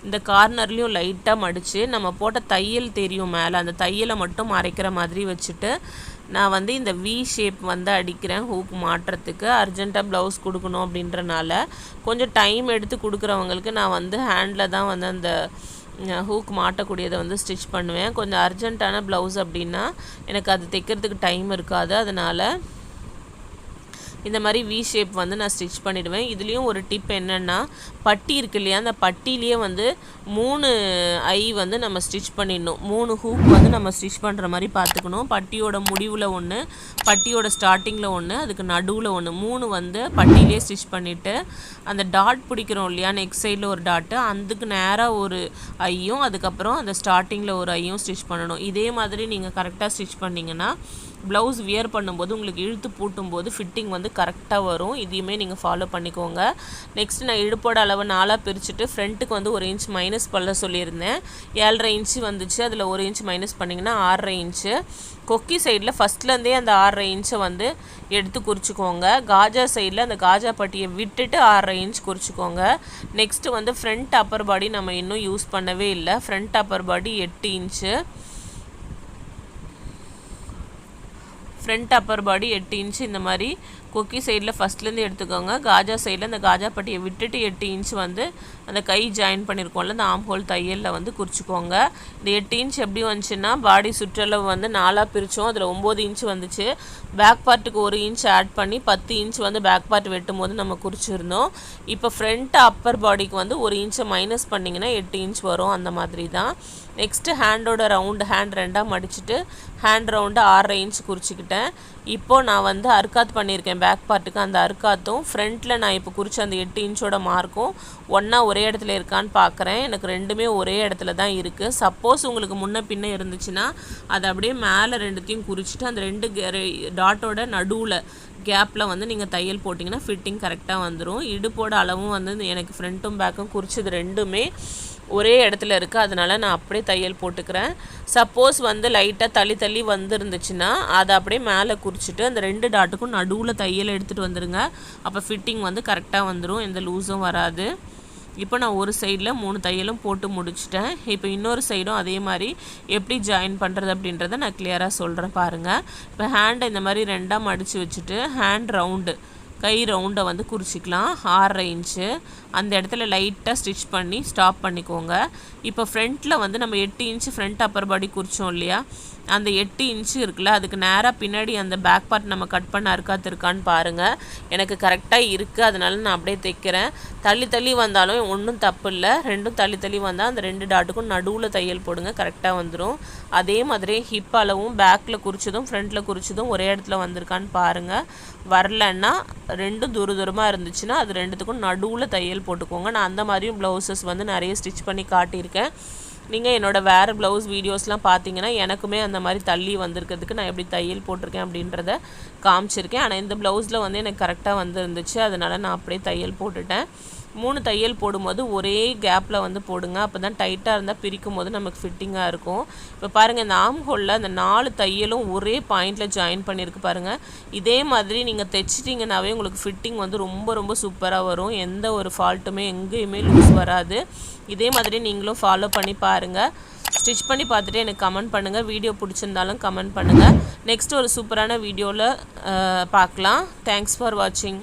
இந்த கார்னர்லேயும் லைட்டாக மடித்து நம்ம போட்ட தையல் தெரியும் மேலே, அந்த தையலை மட்டும் மறைக்கிற மாதிரி வச்சுட்டு நான் வந்து இந்த வி ஷேப் வந்து அடிக்கிறேன். ஹூக் மாட்டுறதுக்கு அர்ஜென்ட்டாக ப்ளவுஸ் கொடுக்கணும் அப்படின்றனால கொஞ்சம் டைம் எடுத்து கொடுக்குறவங்களுக்கு நான் வந்து ஹேண்டில் தான் வந்து அந்த ஹூக் மாட்டக்கூடியதை வந்து ஸ்டிச் பண்ணுவேன். கொஞ்சம் அர்ஜென்ட்டான ப்ளவுஸ் அப்படின்னா எனக்கு அது தைக்கிறதுக்கு டைம் இருக்காது. அதனால் இந்த மாதிரி வி ஷேப் வந்து நான் ஸ்டிச் பண்ணிவிடுவேன். இதுலேயும் ஒரு டிப் என்னென்னா, பட்டி இருக்கு இல்லையா, அந்த பட்டிலேயே வந்து 3 ஐ வந்து நம்ம ஸ்டிச் பண்ணிடணும். 3 ஹூக் வந்து நம்ம ஸ்டிச் பண்ணுற மாதிரி பார்த்துக்கணும். பட்டியோட முடிவில் ஒன்று, பட்டியோட ஸ்டார்டிங்கில் ஒன்று, அதுக்கு நடுவில் ஒன்று, 3 வந்து பட்டியிலே ஸ்டிச் பண்ணிவிட்டு அந்த டாட் பிடிக்கிறோம் இல்லையா, நெக் சைடில் ஒரு டாட்டு, அதுக்கு நேராக ஒரு ஐயும் அதுக்கப்புறம் அந்த ஸ்டார்டிங்கில் ஒரு ஐயும் ஸ்டிச் பண்ணணும். இதே மாதிரி நீங்கள் கரெக்டாக ஸ்டிச் பண்ணிங்கன்னா ப்ளவுஸ் வியர் பண்ணும்போது உங்களுக்கு இழுத்து பூட்டும்போது ஃபிட்டிங் வந்து கரெக்டாக வரும். இதையுமே நீங்கள் ஃபாலோ பண்ணிக்கோங்க. நெக்ஸ்ட் நான் இடுப்போட அளவு 4ஆக பிரிச்சுட்டு ஃப்ரண்ட்டுக்கு வந்து 1 இன்ச் மைனஸ் பண்ண சொல்லியிருந்தேன். 7.5 இன்ச்சு வந்துச்சு. அதில் 1 இன்ச் மைனஸ் பண்ணிங்கன்னா 6.5 இன்ச்சு. கொக்கி சைடில் ஃபஸ்ட்லேருந்தே அந்த 6.5 இன்ச்சை வந்து எடுத்து குறிச்சிக்கோங்க. காஜா சைடில் அந்த காஜா பட்டியை விட்டுட்டு 6.5 இன்ச் குறிச்சிக்கோங்க. நெக்ஸ்ட்டு வந்து ஃப்ரண்ட் அப்பர் பாடி நம்ம இன்னும் யூஸ் பண்ணவே இல்லை. ஃப்ரண்ட் அப்பர் பாடி 8 இன்ச்சு. ஃப்ரண்ட் அப்பர் பாடி 8 இன்ச்சு. இந்த மாதிரி கொக்கி சைடில் ஃபஸ்ட்லேருந்து எடுத்துக்கோங்க. காஜா சைடில் அந்த காஜா பட்டியை விட்டுட்டு 8 இன்ச் வந்து அந்த கை ஜாயின் பண்ணியிருக்கோம்ல, அந்த ஆம் ஹோல் தையலில் வந்து குறிச்சிக்கோங்க. இந்த 8 இன்ச் எப்படி வந்துச்சுன்னா, பாடி சுற்றளவு வந்து 4ஆக பிரித்தோம். அதில் 9 இன்ச் வந்துச்சு. பேக் பார்ட்டுக்கு 1 இன்ச் ஆட் பண்ணி 10 இன்ச் வந்து பேக் பார்ட் வெட்டும் போது நம்ம குறிச்சிருந்தோம். இப்போ ஃப்ரண்ட் அப்பர் பாடிக்கு வந்து 1 இன்ச்சை மைனஸ் பண்ணிங்கன்னா 8 இன்ச் வரும். அந்த மாதிரி தான். நெக்ஸ்ட்டு ஹேண்டோட ரவுண்டு, ஹேண்ட் 2ஆக மடிச்சுட்டு ஹேண்ட் ரவுண்டு 6.5 இன்ச் குறிச்சிக்கிட்டேன். இப்போது நான் வந்து அர்க்காத் பண்ணியிருக்கேன் பேக் பார்ட்டுக்கு. அந்த அர்க்காத்தும் ஃப்ரண்ட்டில் நான் இப்போ குறித்த அந்த 8 இன்ச்சோட மார்க்கும் ஒன்றா ஒரே இடத்துல இருக்கான்னு பார்க்குறேன். எனக்கு ரெண்டுமே ஒரே இடத்துல தான் இருக்குது. சப்போஸ் உங்களுக்கு முன்ன பின்ன இருந்துச்சுன்னா அதை அப்படியே மேலே ரெண்டுத்தையும் குறிச்சிட்டு அந்த 2 டாட்டோட நடுவில் கேப்பில் வந்து நீங்கள் தையல் போட்டிங்கன்னா ஃபிட்டிங் கரெக்டாக வந்துடும். இடுப்போட அளவும் வந்து எனக்கு ஃப்ரண்ட்டும் பேக்கும் குறிச்சது ரெண்டுமே ஒரே இடத்துல இருக்குது. அதனால் நான் அப்படியே தையல் போட்டுக்கிறேன். சப்போஸ் வந்து லைட்டாக தள்ளி தள்ளி வந்துருந்துச்சுன்னா அதை அப்படியே மேலே குறிச்சிட்டு அந்த 2 டாட்டுக்கும் நடுவில் தையல் எடுத்துகிட்டு வந்துடுங்க. அப்போ ஃபிட்டிங் வந்து கரெக்டாக வந்துடும், எந்த லூஸும் வராது. இப்போ நான் ஒரு சைடில் 3 தையலும் போட்டு முடிச்சிட்டேன். இப்போ இன்னொரு சைடும் அதே மாதிரி எப்படி ஜாயின் பண்ணுறது அப்படின்றத நான் கிளியராக சொல்கிறேன் பாருங்கள். இப்போ ஹேண்டை இந்த மாதிரி 2ஆக மடித்து வச்சுட்டு ஹேண்ட் ரவுண்டு, கை ரவுண்டை வந்து குறிச்சிக்கலாம். 6.5 இன்ச்சு அந்த இடத்துல லைட்டாக ஸ்டிச் பண்ணி ஸ்டாப் பண்ணிக்கோங்க. இப்போ ஃப்ரண்ட்டில் வந்து நம்ம 8 இன்ச்சு ஃப்ரண்ட் அப்பர் பாடி குறித்தோம் இல்லையா, அந்த 8 இன்ச்சு இருக்குல்ல, அதுக்கு நேராக பின்னாடி அந்த பேக் பார்ட் நம்ம கட் பண்ண இருக்கான்னு பாருங்கள். எனக்கு கரெக்டாக இருக்குது, அதனால நான் அப்படியே தைக்கிறேன். தள்ளி தள்ளி வந்தாலும் ஒன்றும் தப்பு இல்லை. ரெண்டும் தள்ளி தள்ளி வந்தால் அந்த 2 டாட்டுக்கும் நடுவில் தையல் போடுங்க, கரெக்டாக வந்துடும். அதே மாதிரி ஹிப் அளவும் பேக்கில் குறிச்சதும் ஃப்ரண்ட்டில் குறிச்சதும் ஒரே இடத்துல வந்திருக்கான்னு பாருங்கள். வரலன்னா ரெண்டும் தூரமாக இருந்துச்சுன்னா அது ரெண்டுத்துக்கும் நடுவில் தையல் போட்டுக்கோங்க. நான் அந்த மாதிரியும் ப்ளவுசஸ் வந்து நிறைய ஸ்டிச் பண்ணி காட்டியிருக்கேன். நீங்கள் என்னோடய வேறு ப்ளவுஸ் வீடியோஸ்லாம் பார்த்தீங்கன்னா எனக்குமே அந்த மாதிரி தள்ளி வந்திருக்கிறதுக்கு நான் எப்படி தையல் போட்டிருக்கேன் அப்படின்றத காமிச்சிருக்கேன். ஆனால் இந்த ப்ளவுஸில் வந்து எனக்கு கரெக்டாக வந்துருந்துச்சு, அதனால் நான் அப்படியே தையல் போட்டுட்டேன். 3 தையல் போடும்போது ஒரே கேப்பில் வந்து போடுங்க. அப்போ தான் டைட்டாக இருந்தால் பிரிக்கும் போது நமக்கு ஃபிட்டிங்காக இருக்கும். இப்போ பாருங்கள், இந்த ஆம் ஹோலில் அந்த 4 தையலும் ஒரே பாயிண்டில் ஜாயின் பண்ணியிருக்கு பாருங்கள். இதே மாதிரி நீங்கள் தைச்சிட்டிங்கனாவே உங்களுக்கு ஃபிட்டிங் வந்து ரொம்ப ரொம்ப சூப்பராக வரும். எந்த ஒரு ஃபால்ட்டுமே எங்கேயுமே லூஸ் வராது. இதே மாதிரி நீங்களும் ஃபாலோ பண்ணி பாருங்கள். ஸ்டிச் பண்ணி பார்த்துட்டு எனக்கு கமெண்ட் பண்ணுங்கள். வீடியோ பிடிச்சிருந்தாலும் கமெண்ட் பண்ணுங்கள். நெக்ஸ்ட் ஒரு சூப்பரான வீடியோவில் பார்க்கலாம். தேங்க்ஸ் ஃபார் வாட்சிங்.